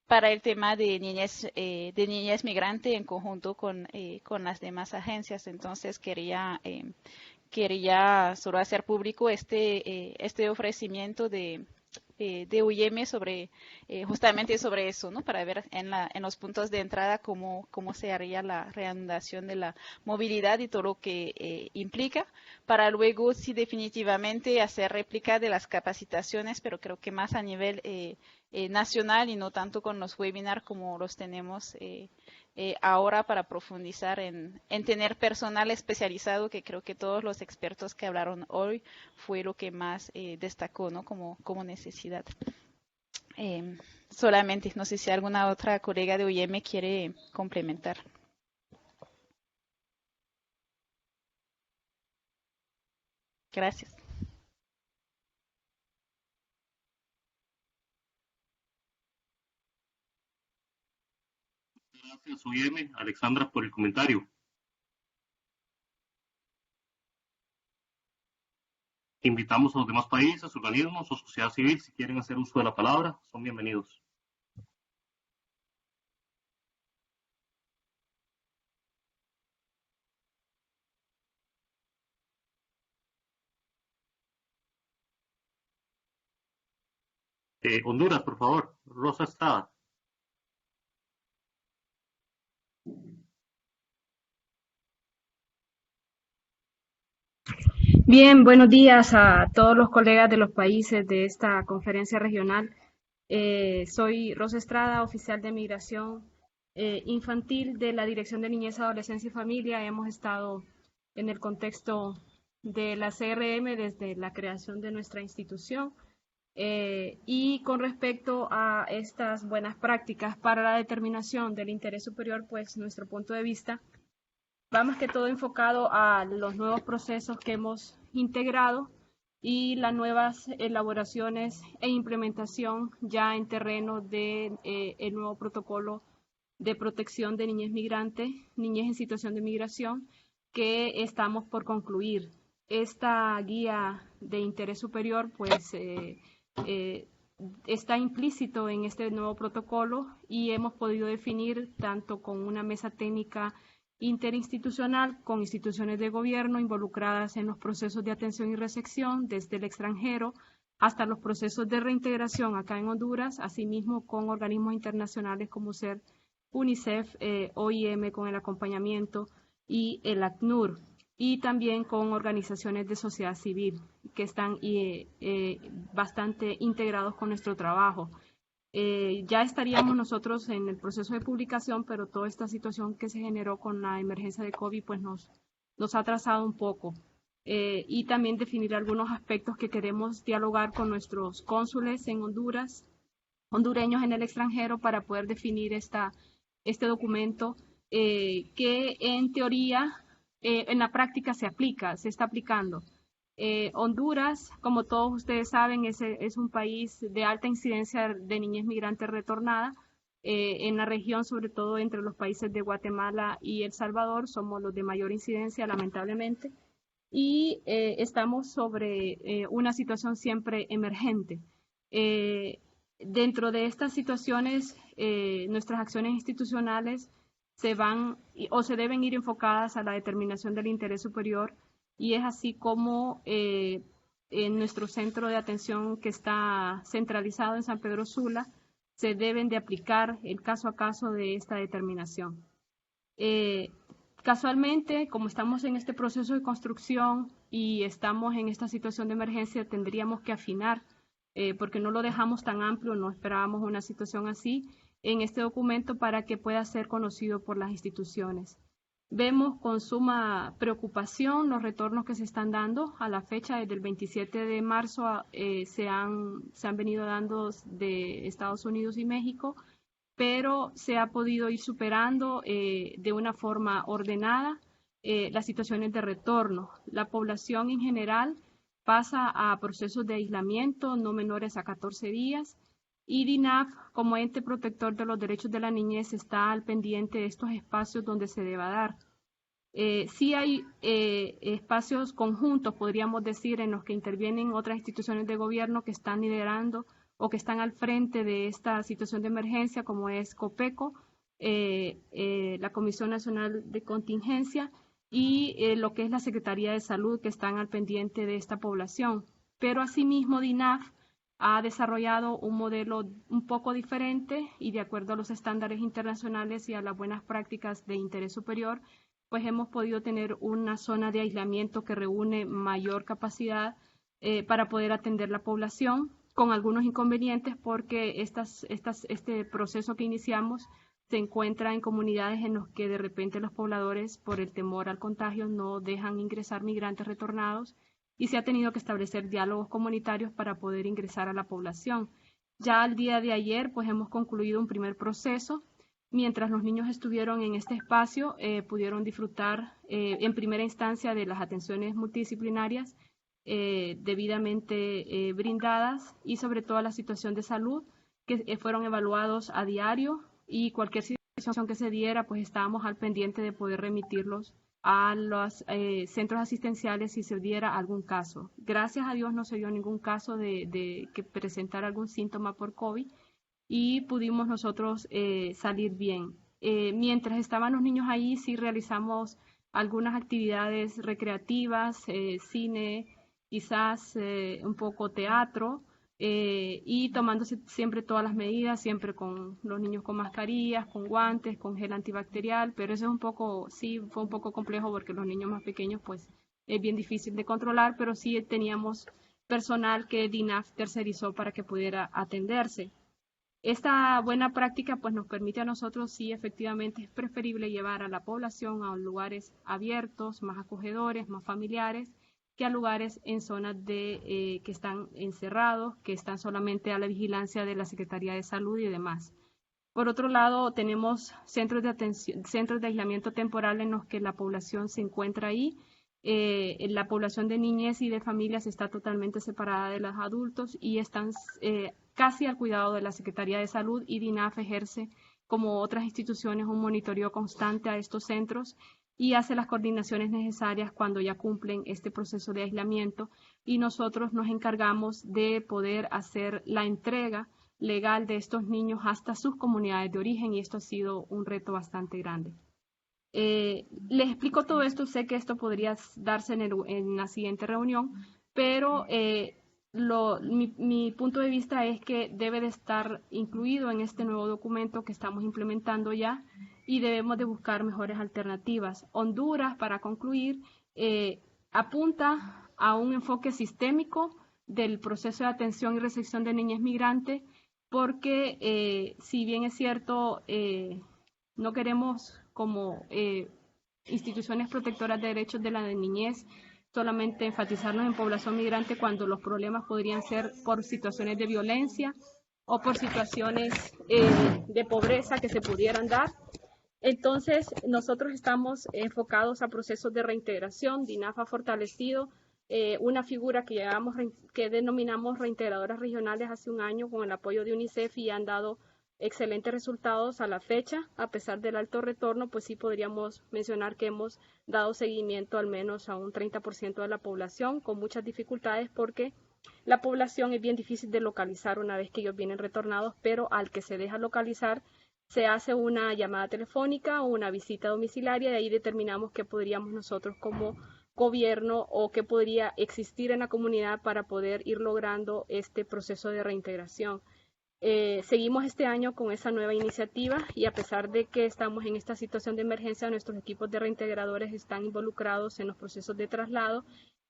para el tema de niñez migrante en conjunto con las demás agencias. Entonces quería solo hacer público este ofrecimiento de UIM justamente sobre eso, ¿no? Para ver en los puntos de entrada cómo se haría la reanudación de la movilidad y todo lo que implica, para luego sí definitivamente hacer réplica de las capacitaciones, pero creo que más a nivel nacional y no tanto con los webinars como los tenemos ahora, para profundizar en tener personal especializado, que creo que todos los expertos que hablaron hoy fue lo que más destacó, ¿no? como necesidad. Solamente, no sé si alguna otra colega de UIM quiere complementar. Gracias. Gracias, UIM, Alexandra, por el comentario. Invitamos a los demás países, organismos o sociedad civil, si quieren hacer uso de la palabra, son bienvenidos. Honduras, por favor. Rosa Estrada. Bien, buenos días a todos los colegas de los países de esta conferencia regional. Soy Rosa Estrada, oficial de Migración Infantil de la Dirección de Niñez, Adolescencia y Familia. Hemos estado en el contexto de la CRM desde la creación de nuestra institución. Y con respecto a estas buenas prácticas para la determinación del interés superior, pues nuestro punto de vista va más que todo enfocado a los nuevos procesos que hemos integrado y las nuevas elaboraciones e implementación ya en terreno de el nuevo protocolo de protección de niñez migrante, niñez en situación de migración, que estamos por concluir. Esta guía de interés superior pues está implícito en este nuevo protocolo y hemos podido definir tanto con una mesa técnica interinstitucional con instituciones de gobierno involucradas en los procesos de atención y recepción desde el extranjero hasta los procesos de reintegración acá en Honduras, asimismo con organismos internacionales como ser UNICEF, OIM con el acompañamiento y el ACNUR, y también con organizaciones de sociedad civil que están bastante integrados con nuestro trabajo. Ya estaríamos nosotros en el proceso de publicación, pero toda esta situación que se generó con la emergencia de COVID pues nos ha atrasado un poco. Y también definir algunos aspectos que queremos dialogar con nuestros cónsules en Honduras, hondureños en el extranjero, para poder definir este documento que en teoría, en la práctica se está aplicando. Honduras, como todos ustedes saben, es un país de alta incidencia de niñez migrante retornada. En la región, sobre todo entre los países de Guatemala y El Salvador, somos los de mayor incidencia, lamentablemente, y estamos sobre una situación siempre emergente. Dentro de estas situaciones, nuestras acciones institucionales se deben ir enfocadas a la determinación del interés superior, y es así como en nuestro centro de atención, que está centralizado en San Pedro Sula, se deben de aplicar el caso a caso de esta determinación. Casualmente, como estamos en este proceso de construcción y estamos en esta situación de emergencia, tendríamos que afinar, porque no lo dejamos tan amplio, no esperábamos una situación así en este documento para que pueda ser conocido por las instituciones. Vemos con suma preocupación los retornos que se están dando. A la fecha, desde el 27 de marzo, se han venido dando de Estados Unidos y México, pero se ha podido ir superando de una forma ordenada las situaciones de retorno. La población en general pasa a procesos de aislamiento no menores a 14 días y DINAF, como ente protector de los derechos de la niñez, está al pendiente de estos espacios donde se deba dar. Sí hay espacios conjuntos, podríamos decir, en los que intervienen otras instituciones de gobierno que están liderando o que están al frente de esta situación de emergencia, como es COPECO, la Comisión Nacional de Contingencia, y lo que es la Secretaría de Salud, que están al pendiente de esta población. Pero asimismo DINAF ha desarrollado un modelo un poco diferente y de acuerdo a los estándares internacionales y a las buenas prácticas de interés superior, pues hemos podido tener una zona de aislamiento que reúne mayor capacidad para poder atender la población, con algunos inconvenientes porque este proceso que iniciamos se encuentra en comunidades en las que de repente los pobladores, por el temor al contagio, no dejan ingresar migrantes retornados y se ha tenido que establecer diálogos comunitarios para poder ingresar a la población. Ya al día de ayer, pues hemos concluido un primer proceso. Mientras los niños estuvieron en este espacio, pudieron disfrutar en primera instancia de las atenciones multidisciplinarias debidamente brindadas y sobre todo la situación de salud, que fueron evaluados a diario, y cualquier situación que se diera, pues estábamos al pendiente de poder remitirlos a los centros asistenciales si se diera algún caso. Gracias a Dios no se dio ningún caso de que presentara algún síntoma por COVID y pudimos nosotros salir bien. Mientras estaban los niños ahí, sí realizamos algunas actividades recreativas, cine, quizás un poco teatro, y tomándose siempre todas las medidas, siempre con los niños con mascarillas, con guantes, con gel antibacterial, pero eso es un poco, sí, fue un poco complejo porque los niños más pequeños pues es bien difícil de controlar, pero sí teníamos personal que DINAF tercerizó para que pudiera atenderse. Esta buena práctica pues nos permite a nosotros, sí, efectivamente es preferible llevar a la población a lugares abiertos, más acogedores, más familiares, que a lugares en zonas que están encerrados, que están solamente a la vigilancia de la Secretaría de Salud y demás. Por otro lado, tenemos centros de aislamiento temporal en los que la población se encuentra ahí. La población de niñez y de familias está totalmente separada de los adultos y están casi al cuidado de la Secretaría de Salud, y DINAF ejerce, como otras instituciones, un monitoreo constante a estos centros y hace las coordinaciones necesarias cuando ya cumplen este proceso de aislamiento, y nosotros nos encargamos de poder hacer la entrega legal de estos niños hasta sus comunidades de origen, y esto ha sido un reto bastante grande. Les explico todo esto, sé que esto podría darse en la siguiente reunión, pero mi punto de vista es que debe de estar incluido en este nuevo documento que estamos implementando ya, y debemos de buscar mejores alternativas. Honduras, para concluir, apunta a un enfoque sistémico del proceso de atención y recepción de niñez migrante, porque si bien es cierto, no queremos como instituciones protectoras de derechos de la niñez solamente enfatizarnos en población migrante cuando los problemas podrían ser por situaciones de violencia o por situaciones de pobreza que se pudieran dar. Entonces, nosotros estamos enfocados a procesos de reintegración. DINAF ha fortalecido una figura que denominamos reintegradoras regionales hace un año con el apoyo de UNICEF, y han dado excelentes resultados a la fecha. A pesar del alto retorno, pues sí podríamos mencionar que hemos dado seguimiento al menos a un 30% de la población, con muchas dificultades porque la población es bien difícil de localizar una vez que ellos vienen retornados, pero al que se deja localizar se hace una llamada telefónica o una visita domiciliaria, y ahí determinamos qué podríamos nosotros como gobierno o qué podría existir en la comunidad para poder ir logrando este proceso de reintegración. Seguimos este año con esa nueva iniciativa, y a pesar de que estamos en esta situación de emergencia, nuestros equipos de reintegradores están involucrados en los procesos de traslado,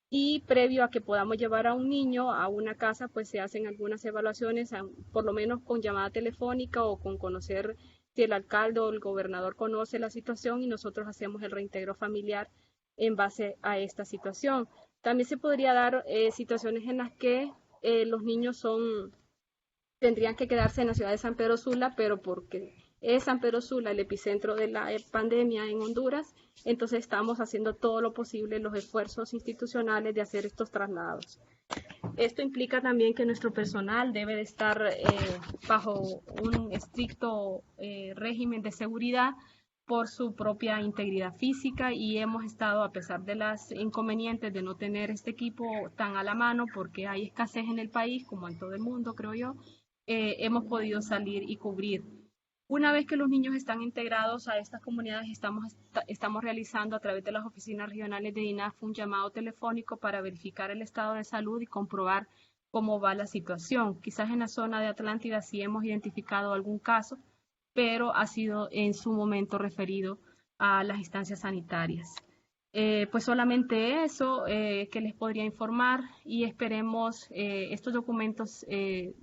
y previo a que podamos llevar a un niño a una casa, pues se hacen algunas evaluaciones, por lo menos con llamada telefónica o con conocer si el alcalde o el gobernador conoce la situación y nosotros hacemos el reintegro familiar en base a esta situación. También se podría dar situaciones en las que los niños tendrían que quedarse en la ciudad de San Pedro Sula, pero porque es San Pedro Sula el epicentro de la pandemia en Honduras, entonces estamos haciendo todo lo posible, los esfuerzos institucionales de hacer estos traslados. Esto implica también que nuestro personal debe de estar bajo un estricto régimen de seguridad por su propia integridad física, y hemos estado, a pesar de las inconvenientes de no tener este equipo tan a la mano, porque hay escasez en el país, como en todo el mundo, creo yo, hemos podido salir y cubrir. Una vez que los niños están integrados a estas comunidades, estamos realizando a través de las oficinas regionales de INAF un llamado telefónico para verificar el estado de salud y comprobar cómo va la situación. Quizás en la zona de Atlántida sí hemos identificado algún caso, pero ha sido en su momento referido a las instancias sanitarias. Pues solamente eso que les podría informar, y esperemos estos documentos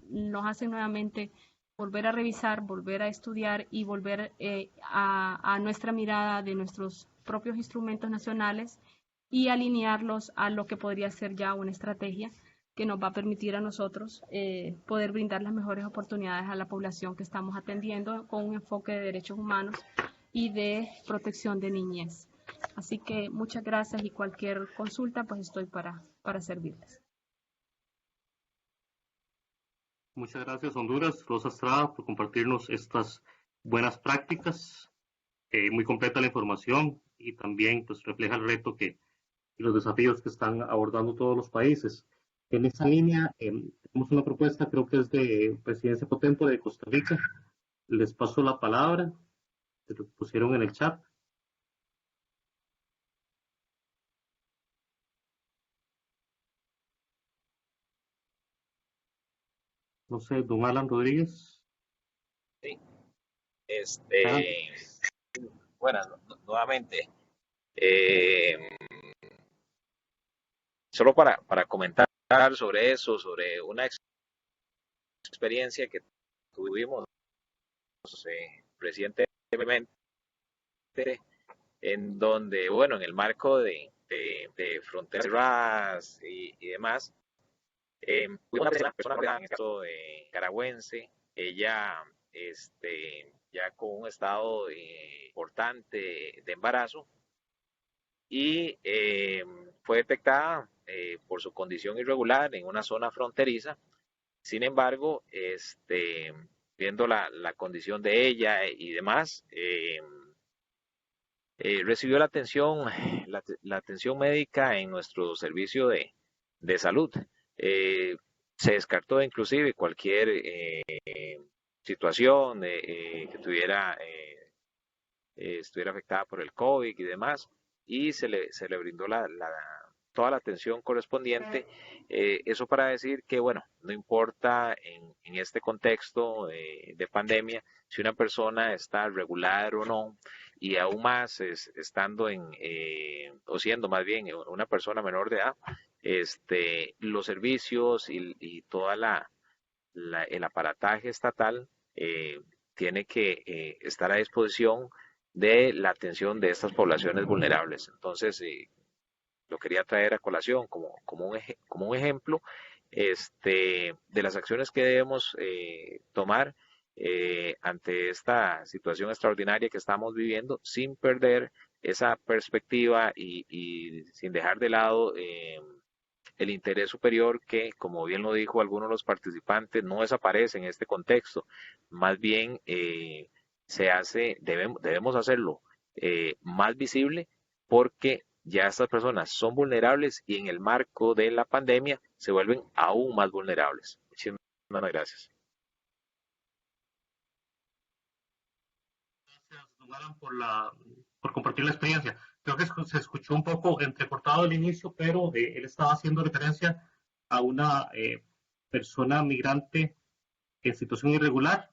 nos hacen nuevamente volver a revisar, volver a estudiar y volver a nuestra mirada de nuestros propios instrumentos nacionales y alinearlos a lo que podría ser ya una estrategia que nos va a permitir a nosotros poder brindar las mejores oportunidades a la población que estamos atendiendo con un enfoque de derechos humanos y de protección de niñez. Así que muchas gracias, y cualquier consulta pues estoy para servirles. Muchas gracias, Honduras, Rosa Estrada, por compartirnos estas buenas prácticas. Muy completa la información y también pues refleja el reto y los desafíos que están abordando todos los países. En esa línea, tenemos una propuesta, creo que es de Presidencia Potente de Costa Rica. Les paso la palabra, se lo pusieron en el chat. No sé, don Alan Rodríguez. Sí. Bueno, nuevamente, solo para comentar sobre eso, sobre una experiencia que tuvimos recientemente, en donde, bueno, en el marco de fronteras cerradas y demás, una persona en esto de nicaragüense, ella ya con un estado importante de embarazo, y fue detectada por su condición irregular en una zona fronteriza. Sin embargo, viendo la condición de ella y demás, recibió la atención médica en nuestro servicio de salud. Se descartó inclusive cualquier situación que estuviera afectada por el COVID y demás, y se le brindó toda la atención correspondiente. Eso para decir que, bueno, no importa en este contexto de pandemia si una persona está regular o no, y aún más estando o siendo más bien una persona menor de edad, los servicios y toda el aparataje estatal tiene que estar a disposición de la atención de estas poblaciones vulnerables. Entonces, lo quería traer a colación como un ejemplo de las acciones que debemos tomar ante esta situación extraordinaria que estamos viviendo, sin perder esa perspectiva y sin dejar de lado el interés superior que, como bien lo dijo algunos de los participantes, no desaparece en este contexto. Más bien debemos hacerlo más visible, porque ya estas personas son vulnerables y en el marco de la pandemia se vuelven aún más vulnerables. Muchísimas gracias. Gracias, don Alan, por compartir la experiencia. Creo que se escuchó un poco entrecortado al inicio, pero él estaba haciendo referencia a una persona migrante en situación irregular,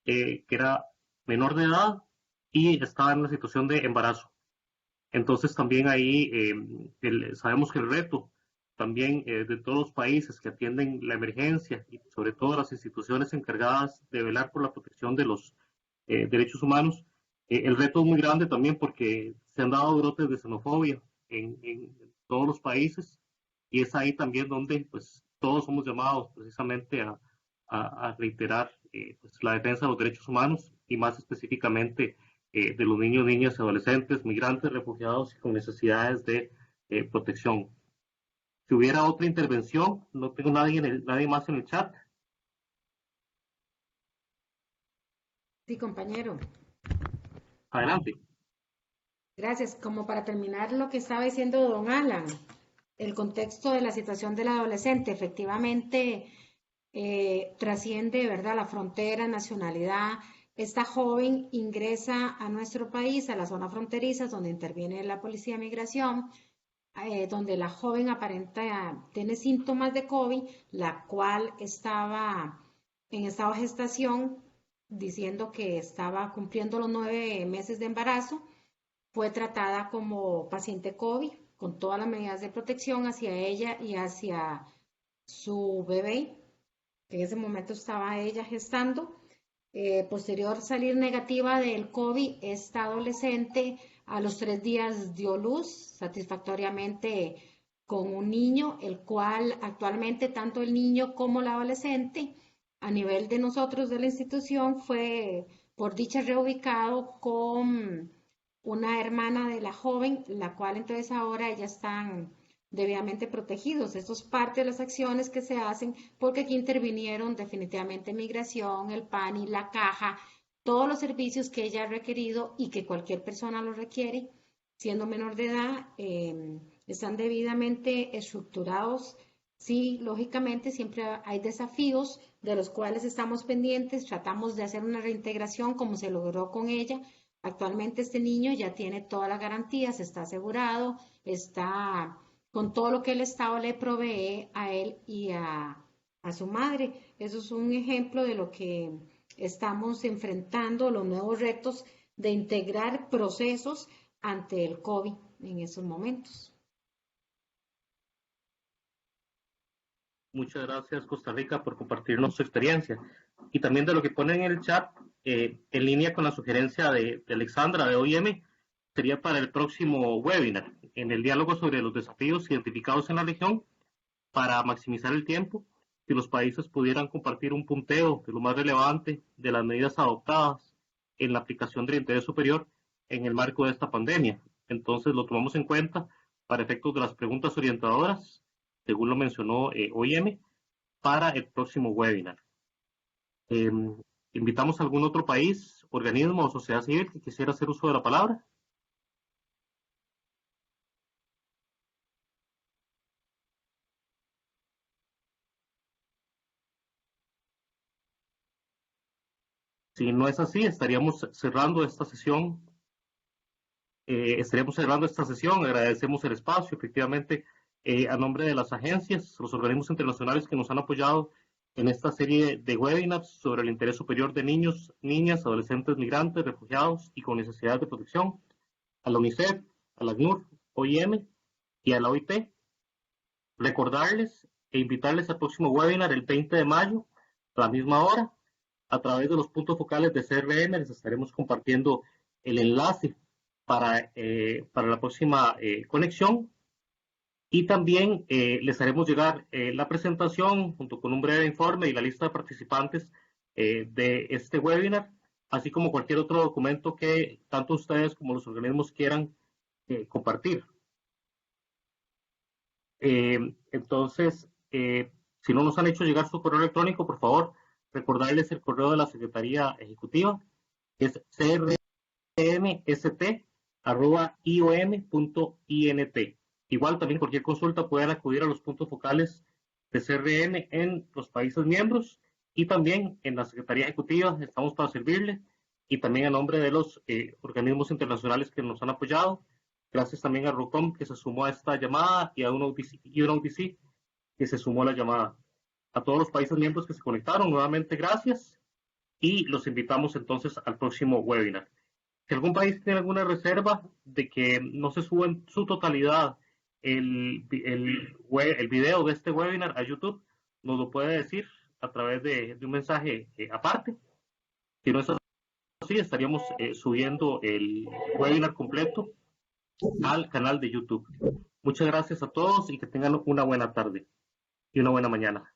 que era menor de edad y estaba en una situación de embarazo. Entonces también ahí sabemos que el reto también de todos los países que atienden la emergencia, y sobre todo las instituciones encargadas de velar por la protección de los derechos humanos. El reto es muy grande también porque se han dado brotes de xenofobia en todos los países, y es ahí también donde pues todos somos llamados precisamente a reiterar pues, la defensa de los derechos humanos, y más específicamente de los niños, niñas, adolescentes, migrantes, refugiados y con necesidades de protección. Si hubiera otra intervención, no tengo nadie más en el chat. Sí, compañero. Adelante. Gracias. Como para terminar lo que estaba diciendo don Alan, el contexto de la situación del adolescente efectivamente trasciende, ¿verdad?, la frontera, nacionalidad. Esta joven ingresa a nuestro país, a la zona fronteriza, donde interviene la Policía de Migración, donde la joven tiene síntomas de COVID, la cual estaba en estado de gestación, diciendo que estaba cumpliendo los 9 meses de embarazo. Fue tratada como paciente COVID, con todas las medidas de protección hacia ella y hacia su bebé. En ese momento estaba ella gestando. Posterior salir negativa del COVID, esta adolescente a los 3 días dio luz satisfactoriamente con un niño, el cual actualmente tanto el niño como la adolescente, a nivel de nosotros de la institución, fue por dicha reubicado con una hermana de la joven, la cual entonces ahora ya están debidamente protegidos. Esto es parte de las acciones que se hacen porque aquí intervinieron definitivamente migración, el PANI, la caja, todos los servicios que ella ha requerido y que cualquier persona lo requiere, siendo menor de edad, están debidamente estructurados. Sí, lógicamente siempre hay desafíos de los cuales estamos pendientes, tratamos de hacer una reintegración como se logró con ella. Actualmente este niño ya tiene todas las garantías, está asegurado, está con todo lo que el Estado le provee a él y a su madre. Eso es un ejemplo de lo que estamos enfrentando, los nuevos retos de integrar procesos ante el COVID en esos momentos. Muchas gracias, Costa Rica, por compartirnos su experiencia. Y también de lo que ponen en el chat, en línea con la sugerencia de Alexandra de OIM, sería para el próximo webinar, en el diálogo sobre los desafíos identificados en la región, para maximizar el tiempo, si los países pudieran compartir un punteo de lo más relevante de las medidas adoptadas en la aplicación del interés superior en el marco de esta pandemia. Entonces lo tomamos en cuenta para efectos de las preguntas orientadoras, según lo mencionó OIM, para el próximo webinar. ¿Invitamos a algún otro país, organismo o sociedad civil que quisiera hacer uso de la palabra? Si no es así, estaríamos cerrando esta sesión. Agradecemos el espacio, efectivamente, a nombre de las agencias, los organismos internacionales que nos han apoyado en esta serie de webinars sobre el interés superior de niños, niñas, adolescentes migrantes, refugiados y con necesidades de protección, a la UNICEF, a la ACNUR, OIM y a la OIT. Recordarles e invitarles al próximo webinar el 20 de mayo, a la misma hora, a través de los puntos focales de CRM. Les estaremos compartiendo el enlace para la próxima conexión, y también les haremos llegar la presentación junto con un breve informe y la lista de participantes de este webinar, así como cualquier otro documento que tanto ustedes como los organismos quieran compartir. Entonces, si no nos han hecho llegar su correo electrónico, por favor, recordarles el correo de la Secretaría Ejecutiva, que es crmst@iom.int. Igual también cualquier consulta pueden acudir a los puntos focales de CRM en los países miembros y también en la Secretaría Ejecutiva. Estamos para servirle, y también a nombre de los organismos internacionales que nos han apoyado. Gracias también a ROCOM, que se sumó a esta llamada, y a una UDC que se sumó a la llamada. A todos los países miembros que se conectaron, nuevamente gracias, y los invitamos entonces al próximo webinar. Si algún país tiene alguna reserva de que no se suba en su totalidad el video de este webinar a YouTube, nos lo puede decir a través de un mensaje aparte. Si no es sí, estaríamos subiendo el webinar completo al canal de YouTube. Muchas gracias a todos y que tengan una buena tarde y una buena mañana.